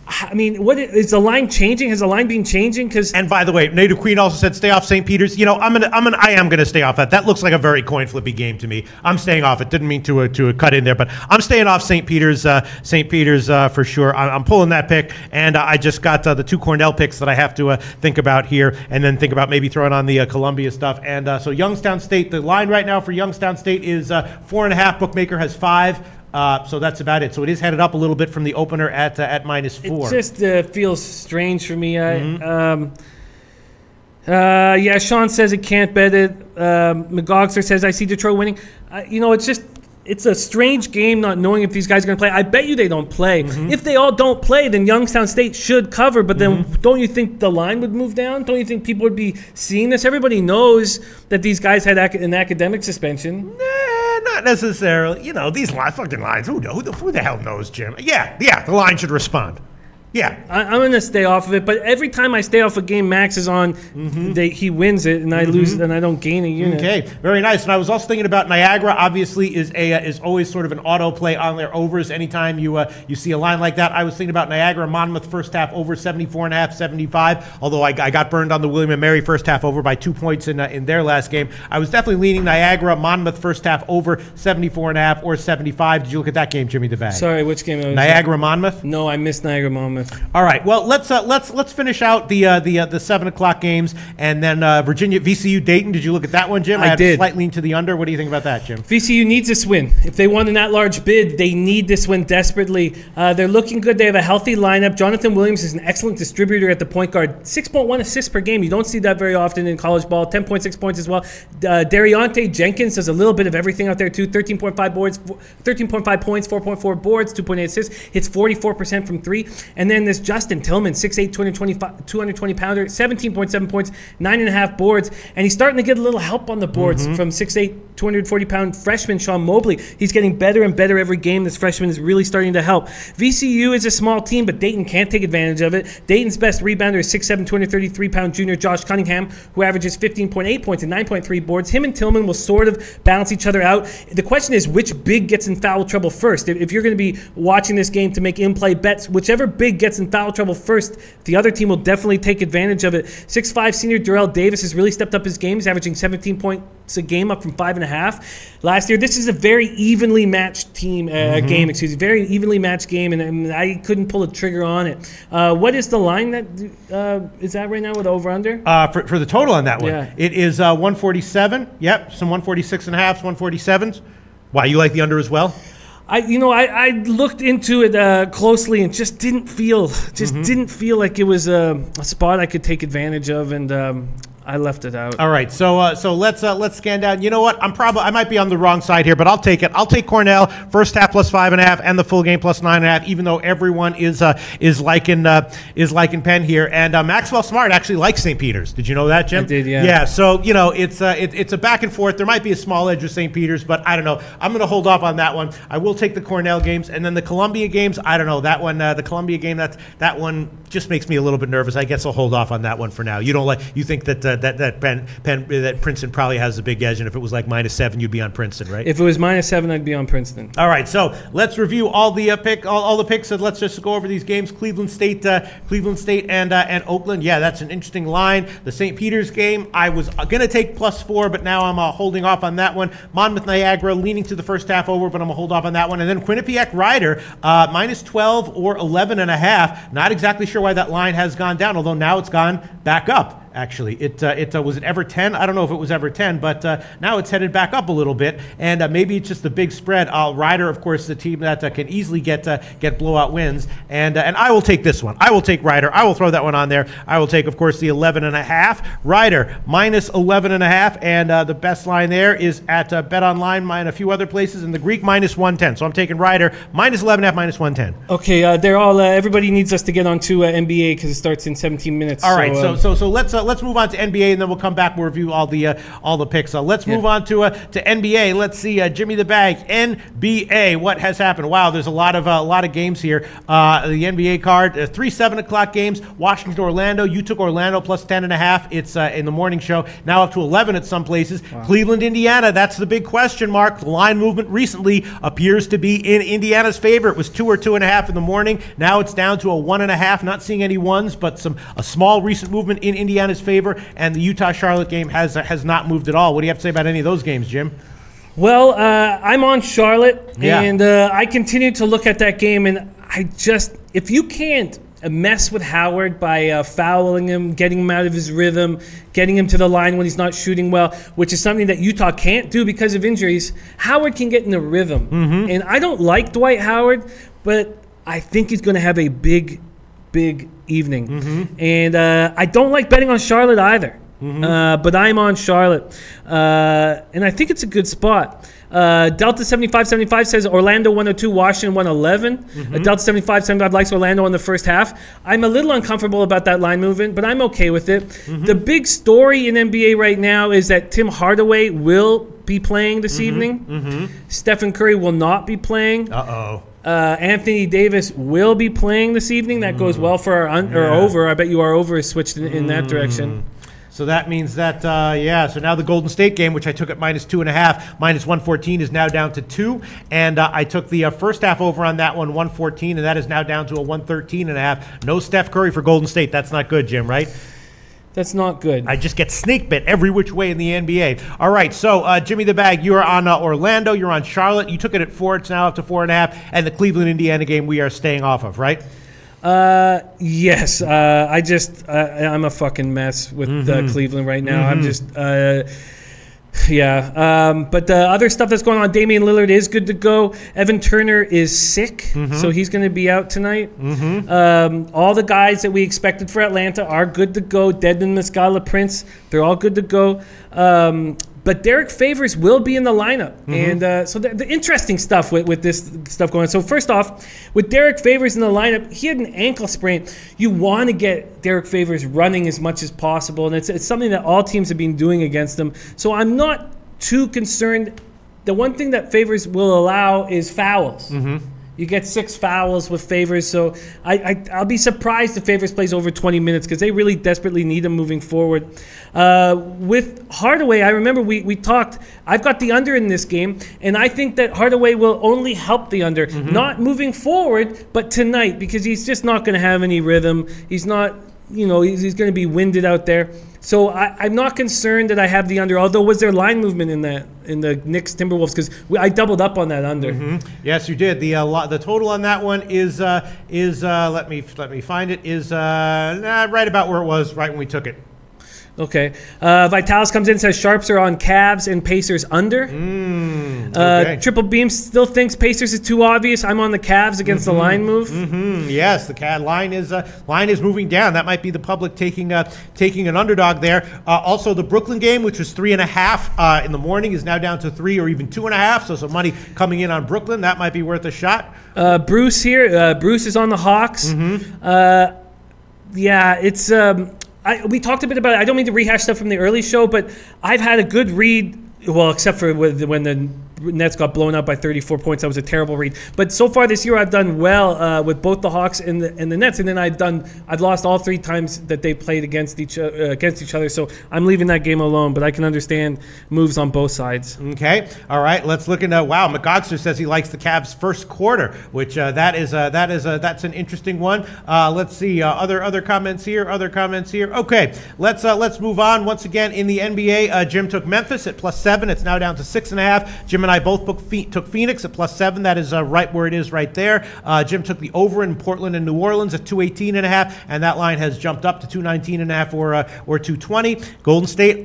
I mean, what is the line changing? Has the line been changing? And by the way, Native Queen also said stay off St. Peter's. I am gonna stay off that. That looks like a very coin flippy game to me. I'm staying off it. Didn't mean to cut in there, but I'm staying off St. Peter's. For sure. I'm pulling that pick, and I just got the 2 Cornell picks that I have to think about here, and then think about maybe throwing on the Columbia stuff. And so Youngstown State, the line right now for Youngstown State is 4.5. Bookmaker has 5. So that's about it. So it is headed up a little bit from the opener at -4. It just feels strange for me. Sean says it can't bet it. McGogster says I see Detroit winning. It's a strange game not knowing if these guys are going to play. I bet you they don't play. If they all don't play, then Youngstown State should cover. But then don't you think the line would move down? Don't you think people would be seeing this? Everybody knows that these guys had an academic suspension. Not necessarily. These fucking lines. Who the hell knows, Jim? Yeah, the line should respond. Yeah, I'm going to stay off of it. But every time I stay off a game, Max is on. He wins it, and I lose it, and I don't gain a unit. Okay, very nice. And I was also thinking about Niagara. Obviously, is always sort of an auto play on their overs. Anytime you see a line like that, I was thinking about Niagara Monmouth first half over 74.5, 75. Although I got burned on the William and Mary first half over by 2 points in their last game. I was definitely leaning Niagara Monmouth first half over 74.5 or 75. Did you look at that game, Jimmy the Bag? Sorry, which game? Niagara Monmouth. No, I missed Niagara Monmouth. All right. Well, let's finish out the 7:00 games, and then Virginia VCU Dayton. Did you look at that one, Jim? I did. A slight lean to the under. What do you think about that, Jim? VCU needs this win. If they won an at-large bid, they need this win desperately. They're looking good. They have a healthy lineup. Jonathan Williams is an excellent distributor at the point guard. 6.1 assists per game. You don't see that very often in college ball. 10.6 points as well. Dariante Jenkins does a little bit of everything out there too. 13.5 boards, 13.5 points, 4.4 boards, 2.8 assists. Hits 44% from 3. And then this Justin Tillman, 6'8", 220 pounder, 17.7 points, 9.5 boards, and he's starting to get a little help on the boards from 6'8", 240-pound freshman Sean Mobley. He's getting better and better every game. This freshman is really starting to help. VCU is a small team, but Dayton can't take advantage of it. Dayton's best rebounder is 6'7", 233-pound junior Josh Cunningham, who averages 15.8 points and 9.3 boards. Him and Tillman will sort of balance each other out. The question is which big gets in foul trouble first. If you're going to be watching this game to make in-play bets, whichever big gets in foul trouble first, the other team will definitely take advantage of it. 6'5" senior Darrell Davis has really stepped up his game. He's averaging 17 points a game, up from 5.5 last year. This is a very evenly matched game. Very evenly matched game, and I couldn't pull a trigger on it. What is the line that is that right now with over/under? For the total on that one, yeah. It is 147. Yep, some 146.5s, 147s. Why, you like the under as well? I looked into it closely and just didn't feel like it was a spot I could take advantage of, and I left it out. All right, so let's scan down. You know what? I might be on the wrong side here, but I'll take it. I'll take Cornell first half plus 5.5 and the full game plus 9.5. Even though everyone is liking Penn here, and Maxwell Smart actually likes St. Peter's. Did you know that, Jim? I did, yeah. Yeah. So it's a back and forth. There might be a small edge with St. Peter's, but I don't know. I'm going to hold off on that one. I will take the Cornell games, and then the Columbia games. I don't know that one. The Columbia game. That one just makes me a little bit nervous. I guess I'll hold off on that one for now. You think that that Princeton probably has a big edge, and if it was like -7, you'd be on Princeton, right? If it was -7, I'd be on Princeton. All right, so let's review all the picks, and let's just go over these games. Cleveland State, and Oakland. Yeah, that's an interesting line. The St. Peter's game, I was gonna take +4, but now I'm holding off on that one. Monmouth Niagara leaning to the first half over, but I'm gonna hold off on that one. And then Quinnipiac Rider, -12 or 11.5. Not exactly sure why that line has gone down, although now it's gone back up. Actually, it was it ever 10? I don't know if it was ever 10, but now it's headed back up a little bit, and maybe it's just the big spread. Rider, of course, the team that can easily get blowout wins, and I will take this one. I will take Rider. I will throw that one on there. I will take, of course, the 11.5. Rider -11.5, and the best line there is at BetOnline and a few other places, and the Greek -110. So I'm taking Rider -11.5, -110. Okay, they're all. Everybody needs us to get on to NBA because it starts in 17 minutes. All right, so let's move on to NBA, and then we'll come back. We'll review all the picks. Let's move on to NBA. Let's see, Jimmy the Bag, NBA. What has happened? Wow, there's a lot of games here. The NBA card, 3 7:00 games. Washington, Orlando. You took Orlando plus 10.5. It's in the morning show. Now up to 11 at some places. Wow. Cleveland, Indiana. That's the big question mark. The line movement recently appears to be in Indiana's favor. It was 2 or 2.5 in the morning. Now it's down to a 1.5. Not seeing any ones, but a small recent movement in Indiana's favor. And the Utah-Charlotte game has not moved at all. What do you have to say about any of those games, Jim? Well, I'm on Charlotte, and I continue to look at that game, and if you can't mess with Howard by fouling him, getting him out of his rhythm, getting him to the line when he's not shooting well, which is something that Utah can't do because of injuries, Howard can get in the rhythm. Mm-hmm. And I don't like Dwight Howard, but I think he's going to have a big evening. Mm-hmm. And I don't like betting on Charlotte either. Mm-hmm. But I'm on Charlotte. And I think it's a good spot. Delta 75-75 says Orlando 102, Washington 111. Mm-hmm. Delta 75-75 likes Orlando in the first half. I'm a little uncomfortable about that line movement, but I'm okay with it. Mm-hmm. The big story in NBA right now is that Tim Hardaway will be playing this evening. Mm-hmm. Stephen Curry will not be playing. Anthony Davis will be playing this evening. That goes well for our over. I bet you our over is switched in that direction. So that means that, so now the Golden State game, which I took at minus 2.5, minus 114 is now down to 2. And I took the first half over on that one, 114, and that is now down to a 113.5. No Steph Curry for Golden State. That's not good, Jim, right? That's not good. I just get snake bit every which way in the NBA. All right, so Jimmy the Bag, you are on Orlando. You're on Charlotte. You took it at 4. It's now up to 4.5. And the Cleveland-Indiana game we are staying off of, right? Yes. I'm a fucking mess with Cleveland right now. I'm just, but the other stuff that's going on, Damian Lillard is good to go. Evan Turner is sick, so he's going to be out tonight. All the guys that we expected for Atlanta are good to go. Dedmon, Muscala, Prince, they're all good to go. But Derek Favors will be in the lineup. And so the interesting stuff with this stuff going on. So first off, with Derek Favors in the lineup, he had an ankle sprain. You want to get Derek Favors running as much as possible. And it's something that all teams have been doing against him. So I'm not too concerned. The one thing that Favors will allow is fouls. You get 6 fouls with Favors, so I'll be surprised if Favors plays over 20 minutes because they really desperately need him moving forward. With Hardaway, I remember we talked. I've got the under in this game, and I think that Hardaway will only help the under, not moving forward, but tonight because he's just not going to have any rhythm. He's not, he's going to be winded out there. So I'm not concerned that I have the under. Although, was there line movement in the Knicks Timberwolves? Because I doubled up on that under. Yes, you did. The total on that one is let me find it, is right about where it was right when we took it. Okay. Vitalis comes in and says Sharps are on Cavs and Pacers under. Okay. Triple Beam still thinks Pacers is too obvious. I'm on the Cavs against the line move. Yes, the line is moving down. That might be the public taking an underdog there. Also, the Brooklyn game, which was 3.5 in the morning, is now down to 3 or even 2.5. So some money coming in on Brooklyn. That might be worth a shot. Bruce here. Bruce is on the Hawks. It's. We talked a bit about it. I don't mean to rehash stuff from the early show, but I've had a good read. Well, except for when the Nets got blown out by 34 points. That was a terrible read. But so far this year, I've done well with both the Hawks and the Nets. And then I've lost all 3 times that they played against each other. So I'm leaving that game alone. But I can understand moves on both sides. Okay. All right. Let's look into. Wow. McGogster says he likes the Cavs first quarter, which that's an interesting one. Let's see other comments here. Okay. Let's move on. Once again in the NBA, Jim took Memphis at +7. It's now down to 6.5. Jim and I both took Phoenix at +7. That is right where it is right there. Jim took the over in Portland and New Orleans at 218.5, and that line has jumped up to 219.5 or 220. Golden State,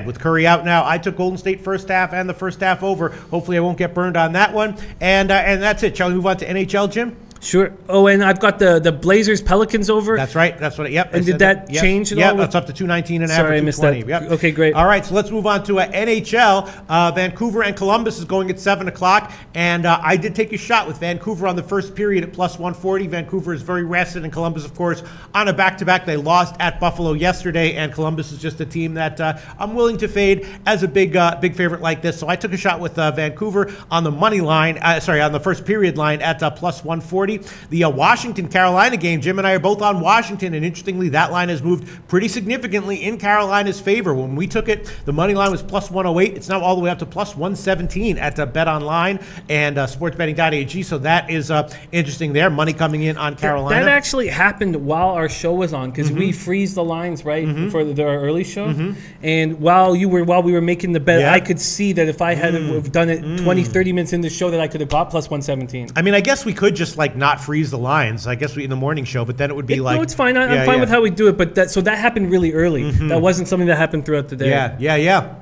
with Curry out now, I took Golden State first half and the first half over. Hopefully I won't get burned on that one. And that's it. Shall we move on to NHL, Jim? Sure. Oh, and I've got the Blazers Pelicans over. That's right. That's what. Yep. And did that change at all? Yeah, that's up to 219 and Sorry, I missed that. Yep. Okay, great. All right, so let's move on to NHL. Vancouver and Columbus is going at 7 o'clock, and I did take a shot with Vancouver on the first period at plus 140. Vancouver is very rested, and Columbus, of course, on a back-to-back. They lost at Buffalo yesterday, and Columbus is just a team that I'm willing to fade as a big favorite like this. So I took a shot with Vancouver on the money line. On the first period line at plus 140. The Washington-Carolina game, Jim and I are both on Washington, and interestingly, that line has moved pretty significantly in Carolina's favor. When we took it, the money line was plus 108. It's now all the way up to plus 117 at Bet Online and sportsbetting.ag. So that is interesting there. Money coming in on Carolina. That actually happened while our show was on because we freeze the lines for our early show. And while we were making the bet, I could see that if I had have done it 20, 30 minutes in the show, that I could have got plus 117. I mean, I guess we could just not freeze the lines. I guess in the morning show, but then it would be no, it's fine. I'm fine with how we do it. But that happened really early. That wasn't something that happened throughout the day. Yeah.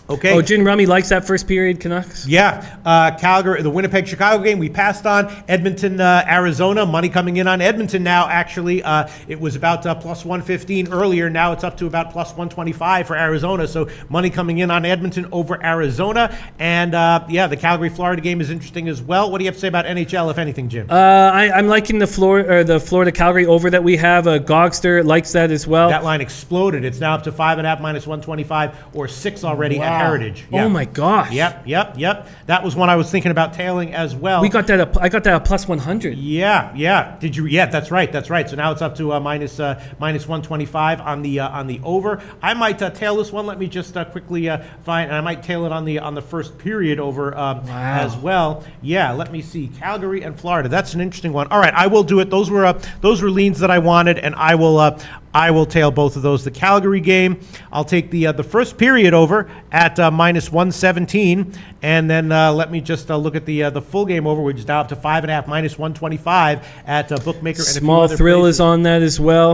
Okay. Oh, Jin Rummy likes that first period Canucks. Yeah. Calgary, the Winnipeg-Chicago game, we passed on. Edmonton, Arizona, money coming in on Edmonton now. Actually, it was about plus 115 earlier. Now it's up to about plus 125 for Arizona. So money coming in on Edmonton over Arizona. And, the Calgary-Florida game is interesting as well. What do you have to say about NHL, if anything, Jim? I'm liking the Florida-Calgary over that we have. Gogster likes that as well. That line exploded. It's now up to 5.5 minus 125 or 6 already. Wow. Heritage. Oh my gosh. Yep. That was one I was thinking about tailing as well. I got that at plus 100. Yeah. Did you? Yeah, that's right. So now it's up to minus 125 on the over. I might tail this one. Let me just quickly find, and I might tail it on the first period over as well. Yeah. Let me see. Calgary and Florida. That's an interesting one. All right, I will do it. Those were leans that I wanted, and I will tail both of those. The Calgary game, I'll take the first period over at minus 117, and then let me just look at the full game over, which is now up to 5.5 minus 125 at Bookmaker. And Small Thrill places. Is on that as well.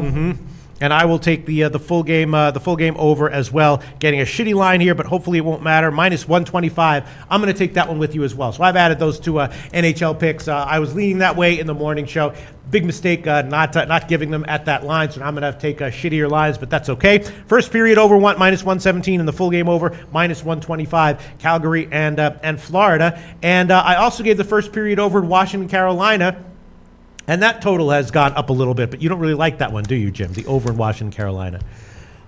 And I will take the full game over as well. Getting a shitty line here, but hopefully it won't matter. Minus 125. I'm going to take that one with you as well. So I've added those two NHL picks. I was leaning that way in the morning show. Big mistake not giving them at that line, so I'm going to have to take shittier lines, but that's okay. First period over minus 117, and the full game over minus 125. Calgary and Florida, and I also gave the first period over in Washington, Carolina. And that total has gone up a little bit, but you don't really like that one, do you, Jim? The over in Washington, Carolina.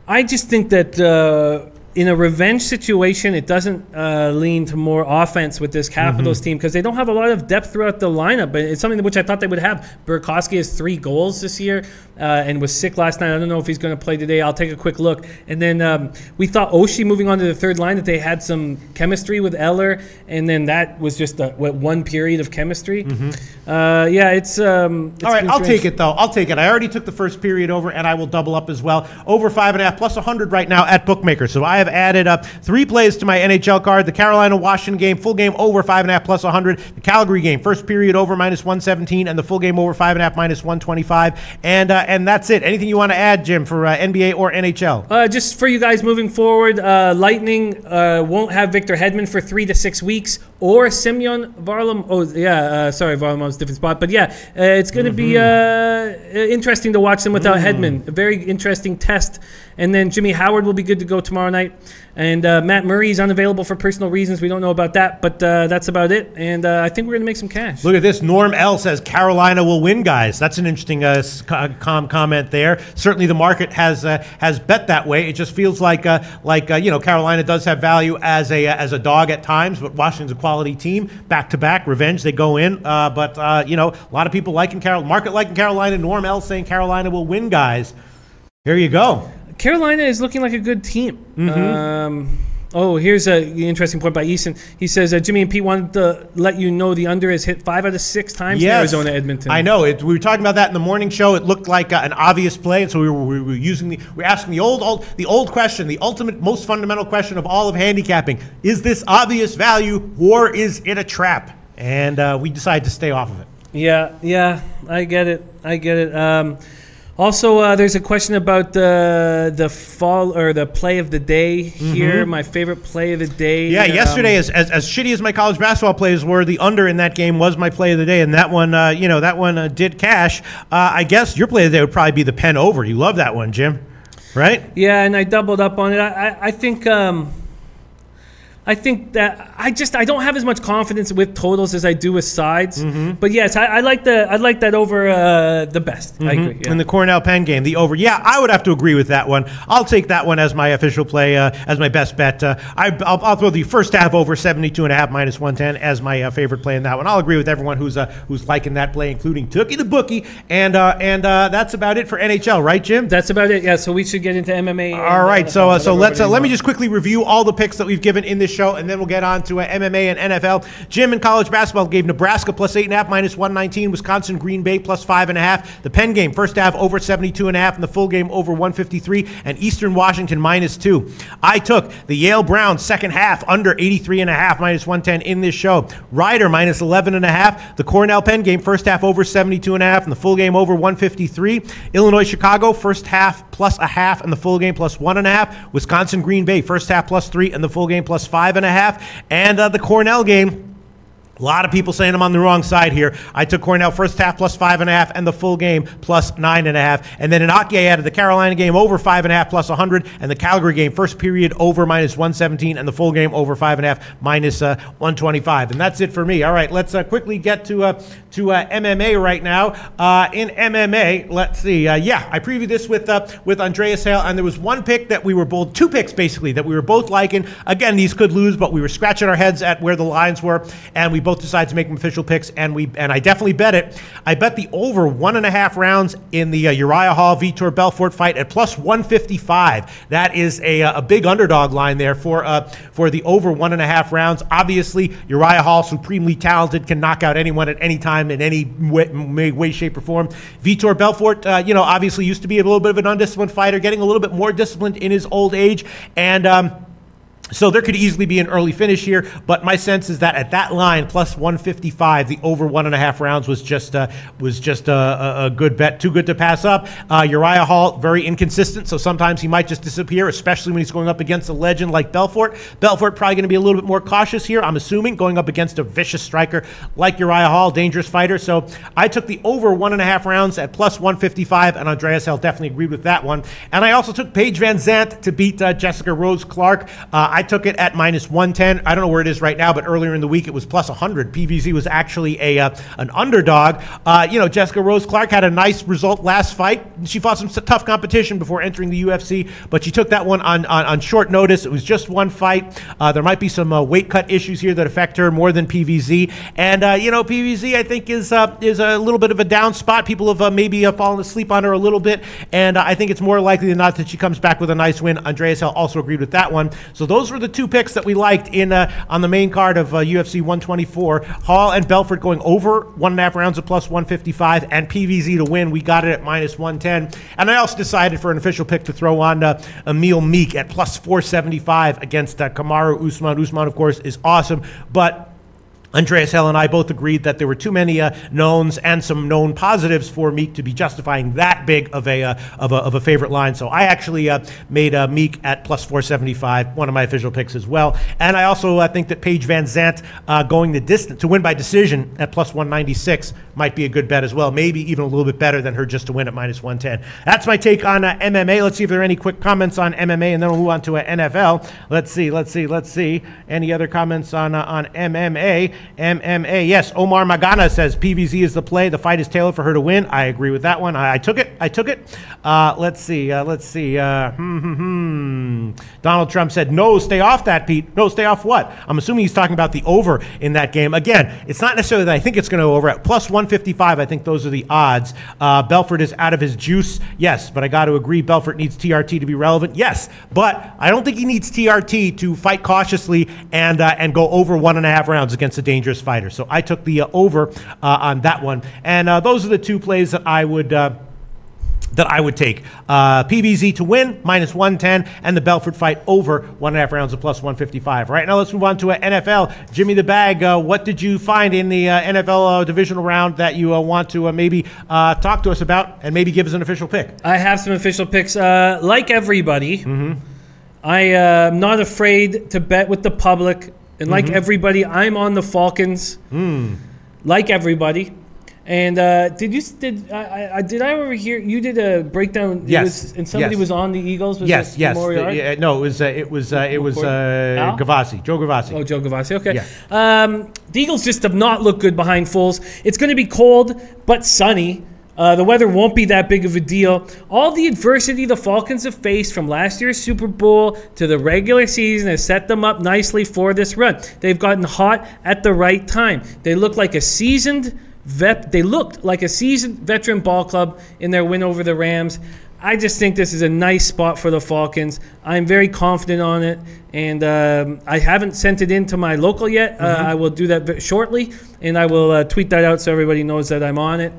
I just think that in a revenge situation, it doesn't lean to more offense with this Capitals team because they don't have a lot of depth throughout the lineup. But it's something which I thought they would have. Burakovsky has 3 goals this year and was sick last night. I don't know if he's going to play today. I'll take a quick look. And then we thought Oshie moving on to the third line that they had some chemistry with Eller, and then that was just one period of chemistry. It's all right, I'll take it, though. I'll take it. I already took the first period over, and I will double up as well. Over 5.5 plus 100 right now at Bookmaker. So I have added up 3 plays to my NHL card. The Carolina-Washington game, full game over 5.5 plus 100. The Calgary game, first period over minus 117, and the full game over 5.5 minus 125. And that's it. Anything you want to add, Jim, for NBA or NHL? Just for you guys moving forward, Lightning won't have Victor Hedman for 3 to 6 weeks, or Semyon Varlam. Varlamov's a different spot. But it's going to be interesting to watch them without Hedman. A very interesting test. And then Jimmy Howard will be good to go tomorrow night. And Matt Murray is unavailable for personal reasons. We don't know about that, but that's about it. And I think we're going to make some cash. Look at this. Norm L says Carolina will win, guys. That's an interesting comment there. Certainly the market has bet that way. It just feels like Carolina does have value as a dog at times, but Washington's a quality team. Back-to-back, revenge, they go in. But a lot of people liking Carolina. Market liking Carolina. Norm L saying Carolina will win, guys. Here you go. Carolina is looking like a good team. Here's an interesting point by Eason. He says, Jimmy and Pete wanted to let you know the under has hit 5 out of 6 times in Arizona, Edmonton. I know. We were talking about that in the morning show. It looked like an obvious play, and so we were asking the old question, the ultimate, most fundamental question of all of handicapping: is this obvious value or is it a trap? And we decided to stay off of it. Yeah, I get it. Also, there's a question about the fall or the play of the day here. My favorite play of the day. Yeah, yesterday, as shitty as my college basketball plays were, the under in that game was my play of the day, and that one, that one did cash. I guess your play of the day would probably be the Penn over. You love that one, Jim, right? Yeah, and I doubled up on it. I think that I don't have as much confidence with totals as I do with sides. But yes, I like that over the best. I agree. Yeah. In the Cornell Penn game, the over. Yeah, I would have to agree with that one. I'll take that one as my official play, as my best bet. I'll throw the first half over 72.5 minus 110 as my favorite play in that one. I'll agree with everyone who's liking that play, including Tookie the Bookie. And that's about it for NHL, right, Jim? That's about it. Yeah. So we should get into MMA. All right. So let me just quickly review all the picks that we've given in this show, and then we'll get on to MMA and NFL. Jim in college basketball gave Nebraska plus 8.5 minus 119, Wisconsin Green Bay plus 5.5. The Penn game first half over 72.5, and the full game over 153, and Eastern Washington minus 2. I took the Yale Browns second half under 83.5 minus 110 in this show. Ryder minus 11.5. The Cornell Penn game first half over 72.5, and the full game over 153. Illinois Chicago first half plus a half, and the full game plus 1.5. Wisconsin Green Bay first half plus 3, and the full game plus 5.5. And the Cornell game, a lot of people saying I'm on the wrong side here. I took Cornell first half plus 5.5 and the full game plus 9.5. And then in hockey, I added the Carolina game over 5.5 plus 100, and the Calgary game first period over minus 117, and the full game over 5.5 minus 125. And that's it for me. All right, let's quickly get to MMA right now. In MMA, let's see. I previewed this with Andreas Hale, and there was one pick that we were both, two picks basically, that we were both liking. Again, these could lose, but we were scratching our heads at where the lines were, and we both decided to make them official picks, and I definitely bet it. I bet the over 1.5 rounds in the Uriah Hall Vitor Belfort fight at plus 155. That is a big underdog line there for the over 1.5 rounds. Obviously, Uriah Hall, supremely talented, can knock out anyone at any time in any way, shape, or form. Vitor Belfort, obviously used to be a little bit of an undisciplined fighter, getting a little bit more disciplined in his old age, and so there could easily be an early finish here, but my sense is that at that line, plus 155, the over 1.5 rounds was just a good bet, too good to pass up. Uriah Hall, very inconsistent, so sometimes he might just disappear, especially when he's going up against a legend like Belfort. Belfort probably going to be a little bit more cautious here, I'm assuming, going up against a vicious striker like Uriah Hall, dangerous fighter. So I took the over 1.5 rounds at plus 155, and Andreas Hale definitely agreed with that one. And I also took Paige Van Zandt to beat Jessica Rose Clark. I took it at minus 110. I don't know where it is right now, but earlier in the week it was plus 100. PVZ was actually an underdog. Jessica Rose Clark had a nice result last fight. She fought some tough competition before entering the UFC, but she took that one on short notice. It was just one fight. There might be some weight cut issues here that affect her more than PVZ. And PVZ I think is a little bit of a down spot. People have maybe fallen asleep on her a little bit, and I think it's more likely than not that she comes back with a nice win. Andreas Hale also agreed with that one. So those were the two picks that we liked on the main card of UFC 124. Hall and Belfort going over 1.5 rounds of plus 155, and PVZ to win. We got it at minus 110. And I also decided for an official pick to throw on Emil Meek at plus 475 against Kamaru Usman. Usman, of course, is awesome, but Andreas Hale and I both agreed that there were too many knowns and some known positives for Meek to be justifying that big of a favorite line. So I actually made Meek at plus 475, one of my official picks as well. And I also think that Paige Van Zandt going the distance to win by decision at plus 196 might be a good bet as well. Maybe even a little bit better than her just to win at minus 110. That's my take on MMA. Let's see if there are any quick comments on MMA, and then we'll move on to NFL. Let's see. Any other comments on MMA? MMA, yes. Omar Magana says PVZ is the play. The fight is tailored for her to win. I agree with that one. I took it. Let's see. Donald Trump said, no, stay off that, Pete. No, stay off what? I'm assuming he's talking about the over in that game. Again, it's not necessarily that I think it's going to go over at plus 155. I think those are the odds. Belfort is out of his juice. Yes, but I got to agree. Belfort needs TRT to be relevant. Yes, but I don't think he needs TRT to fight cautiously and go over 1.5 rounds against a dangerous fighter. So I took the over on that one. And those are the two plays that I would that I would take. PVZ to win, -110, and the Belfort fight over 1.5 rounds of +155. Right now, let's move on to NFL. Jimmy the Bag, what did you find in the NFL divisional round that you want to maybe talk to us about and maybe give us an official pick? I have some official picks. Like everybody, I am not afraid to bet with the public. And like everybody, I'm on the Falcons. Like everybody. And did I overhear you did a breakdown? Yes. And somebody was on the Eagles. Was yes. No, it was Al? Gavassi, Joe Gavassi. Oh, Joe Gavassi. Okay. Yeah. The Eagles just have not looked good behind Foles. It's going to be cold but sunny. The weather won't be that big of a deal. All the adversity the Falcons have faced from last year's Super Bowl to the regular season has set them up nicely for this run. They've gotten hot at the right time. They look like a seasoned veteran ball club in their win over the Rams. I just think this is a nice spot for the Falcons. I'm very confident on it, and I haven't sent it in to my local yet. I will do that shortly, and I will tweet that out so everybody knows that I'm on it.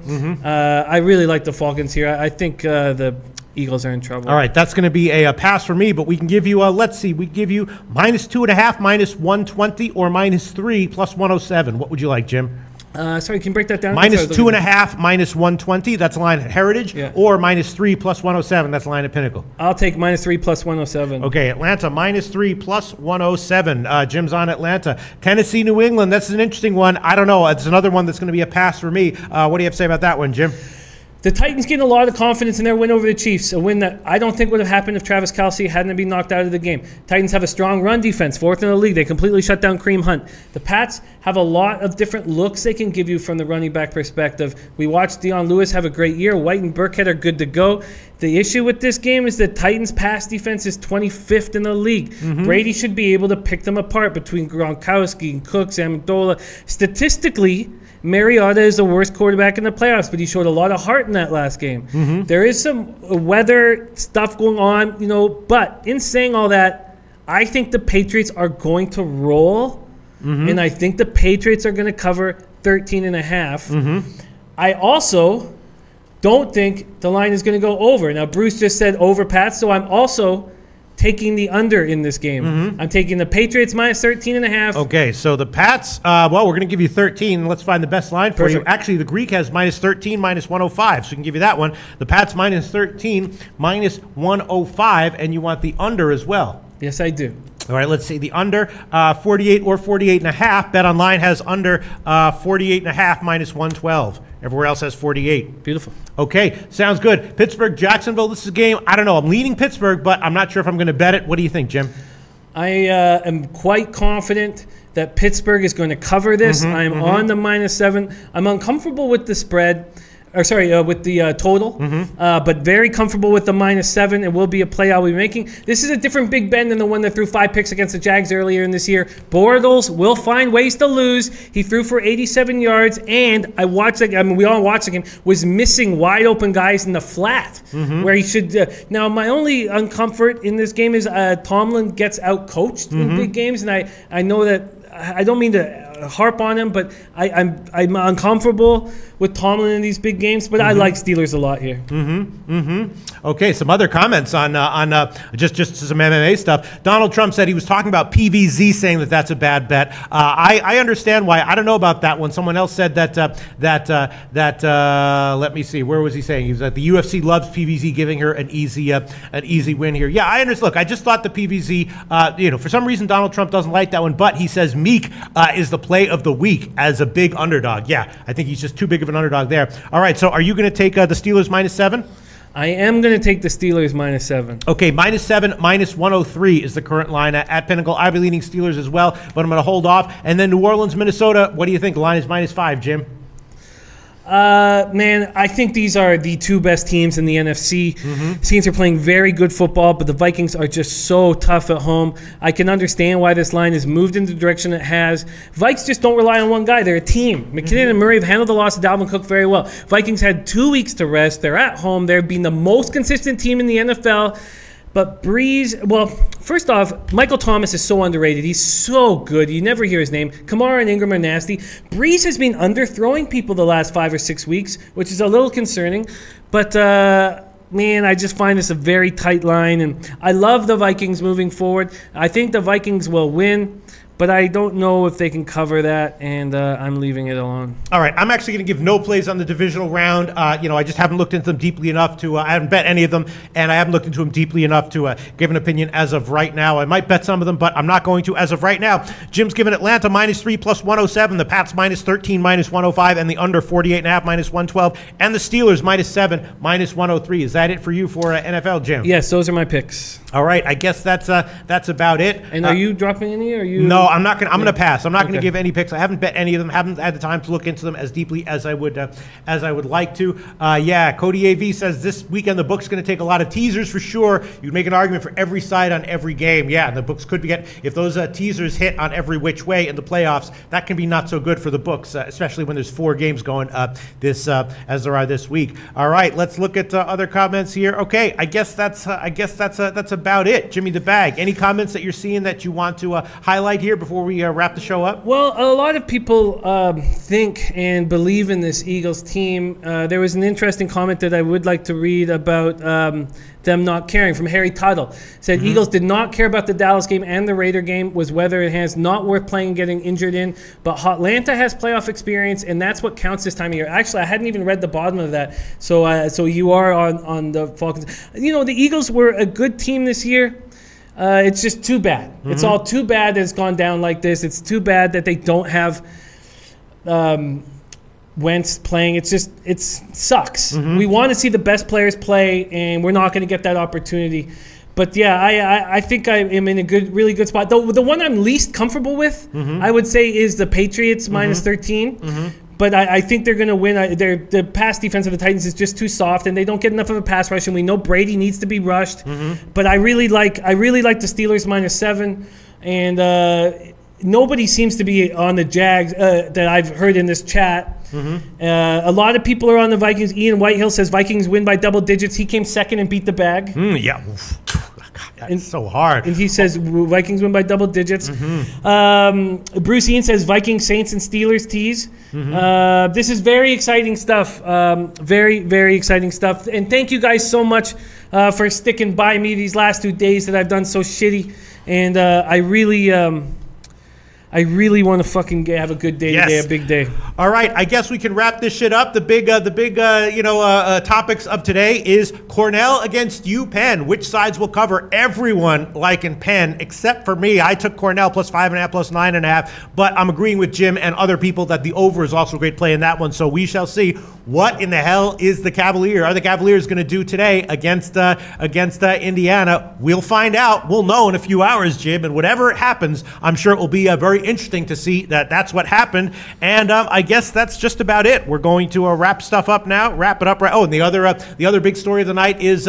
I really like the Falcons here. I think the Eagles are in trouble. All right, that's going to be a pass for me, but we can give you, let's see, we give you -2.5, -120, or -3, +107. What would you like, Jim? Sorry, can you break that down? -2.5, -120, that's a line at Heritage, or -3, +107, that's a line at Pinnacle. I'll take -3, +107. Okay, Atlanta, -3, +107. Jim's on Atlanta. Tennessee, New England, that's an interesting one. I don't know. It's another one that's going to be a pass for me. What do you have to say about that one, Jim? The Titans getting a lot of confidence in their win over the Chiefs, a win that I don't think would have happened if Travis Kelce hadn't been knocked out of the game. Titans have a strong run defense, 4th in the league. They completely shut down Kareem Hunt. The Pats have a lot of different looks they can give you from the running back perspective. We watched Deion Lewis have a great year. White and Burkhead are good to go. The issue with this game is that Titans' pass defense is 25th in the league. Brady should be able to pick them apart between Gronkowski and Cooks and Amendola. Statistically, Mariota is the worst quarterback in the playoffs, but he showed a lot of heart in that last game. There is some weather stuff going on, but in saying all that, I think the Patriots are going to roll, and I think the Patriots are going to cover 13.5. I also don't think the line is going to go over. Now, Bruce just said over, Pat, so I'm also taking the under in this game. I'm taking the Patriots -13.5. Okay, so the Pats, well, we're going to give you 13. Let's find the best line for you. Actually, the Greek has -13, -105, so we can give you that one. The Pats -13, -105, and you want the under as well. Yes, I do. All right, let's see. The under, 48 or 48.5. Bet Online has under 48.5, -112. Everywhere else has 48. Beautiful. Okay, sounds good. Pittsburgh, Jacksonville, this is a game. I don't know. I'm leaning Pittsburgh, but I'm not sure if I'm going to bet it. What do you think, Jim? I am quite confident that Pittsburgh is going to cover this. I'm on the -7. I'm uncomfortable with the spread. With the total, but very comfortable with the -7. It will be a play I'll be making. This is a different Big Ben than the one that threw 5 picks against the Jags earlier in this year. Bortles will find ways to lose. He threw for 87 yards, and we all watched him, was missing wide open guys in the flat where he should. Now, my only uncomfort in this game is Tomlin gets out-coached in big games, and I know that I don't mean to harp on him, but I'm uncomfortable with Tomlin in these big games, but I like Steelers a lot here. Okay, some other comments on just some MMA stuff. Donald Trump said he was talking about PVZ, saying that that's a bad bet. I understand why. I don't know about that one. Someone else said that let me see, where was he saying? He was that the UFC loves PVZ, giving her an easy win here. Yeah, I understand. Look, I just thought the PVZ, for some reason Donald Trump doesn't like that one, but he says Meek is the play of the week as a big underdog. Yeah, I think he's just too big of an underdog there. All right, so are you going to take the Steelers -7? I am going to take the Steelers -7. Okay, -7, -103 is the current line at Pinnacle. I'll be leaning Steelers as well, but I'm going to hold off. And then New Orleans, Minnesota, what do you think? The line is -5, Jim. Man, I think these are the two best teams in the NFC. Teams are playing very good football, but the Vikings are just so tough at home. I can understand why this line has moved in the direction it has. Vikes just don't rely on one guy. They're a team. McKinnon and Murray have handled the loss of Dalvin Cook very well. Vikings had 2 weeks to rest. They're at home. They've been the most consistent team in the NFL. But Breeze, well, first off, Michael Thomas is so underrated. He's so good. You never hear his name. Kamara and Ingram are nasty. Breeze has been underthrowing people the last 5 or 6 weeks, which is a little concerning. But man, I just find this a very tight line, and I love the Vikings moving forward. I think the Vikings will win, but I don't know if they can cover that, and I'm leaving it alone. All right, I'm actually going to give no plays on the divisional round. I just haven't looked into them deeply enough to. I haven't bet any of them, and I haven't looked into them deeply enough to give an opinion as of right now. I might bet some of them, but I'm not going to as of right now. Jim's given Atlanta -3 +107, the Pats -13 -105, and the under 48.5 -112, and the Steelers -7 -103. Is that it for you for NFL, Jim? Yes, those are my picks. All right, I guess that's about it. And are you dropping any? Or are you? No, I'm not going. I'm going to pass. I'm not going to give any picks. I haven't bet any of them. Haven't had the time to look into them as deeply as I would like to. Cody AV says this weekend the book's going to take a lot of teasers for sure. You'd make an argument for every side on every game. Yeah, and the books could be if those teasers hit on every which way in the playoffs. That can be not so good for the books, especially when there's 4 games going as there are this week. All right, let's look at other comments here. Okay, I guess that's about it. Jimmy the Bag. Any comments that you're seeing that you want to highlight here before we wrap the show up? Well, a lot of people think and believe in this Eagles team. There was an interesting comment that I would like to read about them not caring from Harry Tuttle. Said Eagles did not care about the Dallas game and the Raider game, was whether it has not worth playing and getting injured in, but Atlanta has playoff experience, and that's what counts this time of year. Actually, I hadn't even read the bottom of that, so you are on the Falcons. The Eagles were a good team this year. It's just too bad. It's all too bad that it's gone down like this. It's too bad that they don't have Wentz playing. It sucks. We want to see the best players play, and we're not going to get that opportunity. But yeah, I think I am in a really good spot. The one I'm least comfortable with, I would say, is the Patriots -13. But I think they're going to win. The pass defense of the Titans is just too soft, and they don't get enough of a pass rush. And we know Brady needs to be rushed. But I really like the Steelers -7, and nobody seems to be on the Jags that I've heard in this chat. A lot of people are on the Vikings. Ian Whitehill says Vikings win by double digits. He came second and beat the Bag. Yeah. That's so hard. And he says Vikings win by double digits. Bruce Ian says Vikings, Saints, and Steelers tease. This is very exciting stuff. Very, very exciting stuff. And thank you guys so much for sticking by me these last 2 days that I've done so shitty. And I really want to fucking have a good day today, a big day. All right, I guess we can wrap this shit up. The big topics of today is Cornell against UPenn. Which sides will cover? Everyone liking Penn except for me. I took Cornell +5.5, +9.5, but I'm agreeing with Jim and other people that the over is also a great play in that one. So we shall see. What in the hell is the Cavalier? Are the Cavaliers going to do today against Indiana? We'll find out. We'll know in a few hours, Jim. And whatever happens, I'm sure it will be very interesting to see that's what happened. And I guess that's just about it. We're going to wrap stuff up now. Wrap it up. Oh, and the other big story of the night is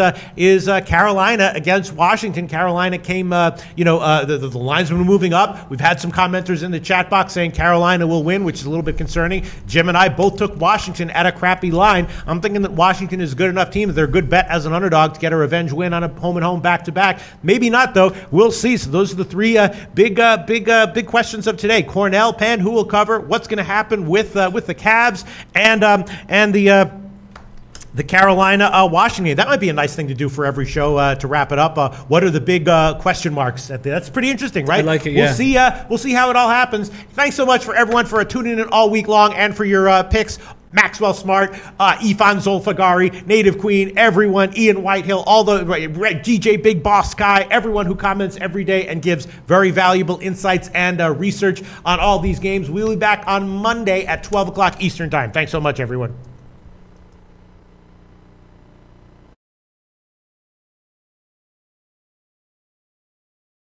Carolina against Washington. Carolina came. The lines have been moving up. We've had some commenters in the chat box saying Carolina will win, which is a little bit concerning. Jim and I both took Washington at a crappy line. I'm thinking that Washington is a good enough team that they're a good bet as an underdog to get a revenge win on a home-and-home back-to-back. Maybe not, though. We'll see. So those are the 3 big questions of today. Cornell, Penn, who will cover? What's going to happen with the Cavs and the Carolina Washington? That might be a nice thing to do for every show to wrap it up. What are the big question marks? That's pretty interesting, right? I like it. Yeah. We'll see how it all happens. Thanks so much for everyone for tuning in all week long and for your picks. Maxwell Smart, Ifan Zolfagari, Native Queen, everyone, Ian Whitehill, all the DJ Big Boss Sky, everyone who comments every day and gives very valuable insights and research on all these games. We'll be back on Monday at 12 o'clock Eastern Time. Thanks so much, everyone.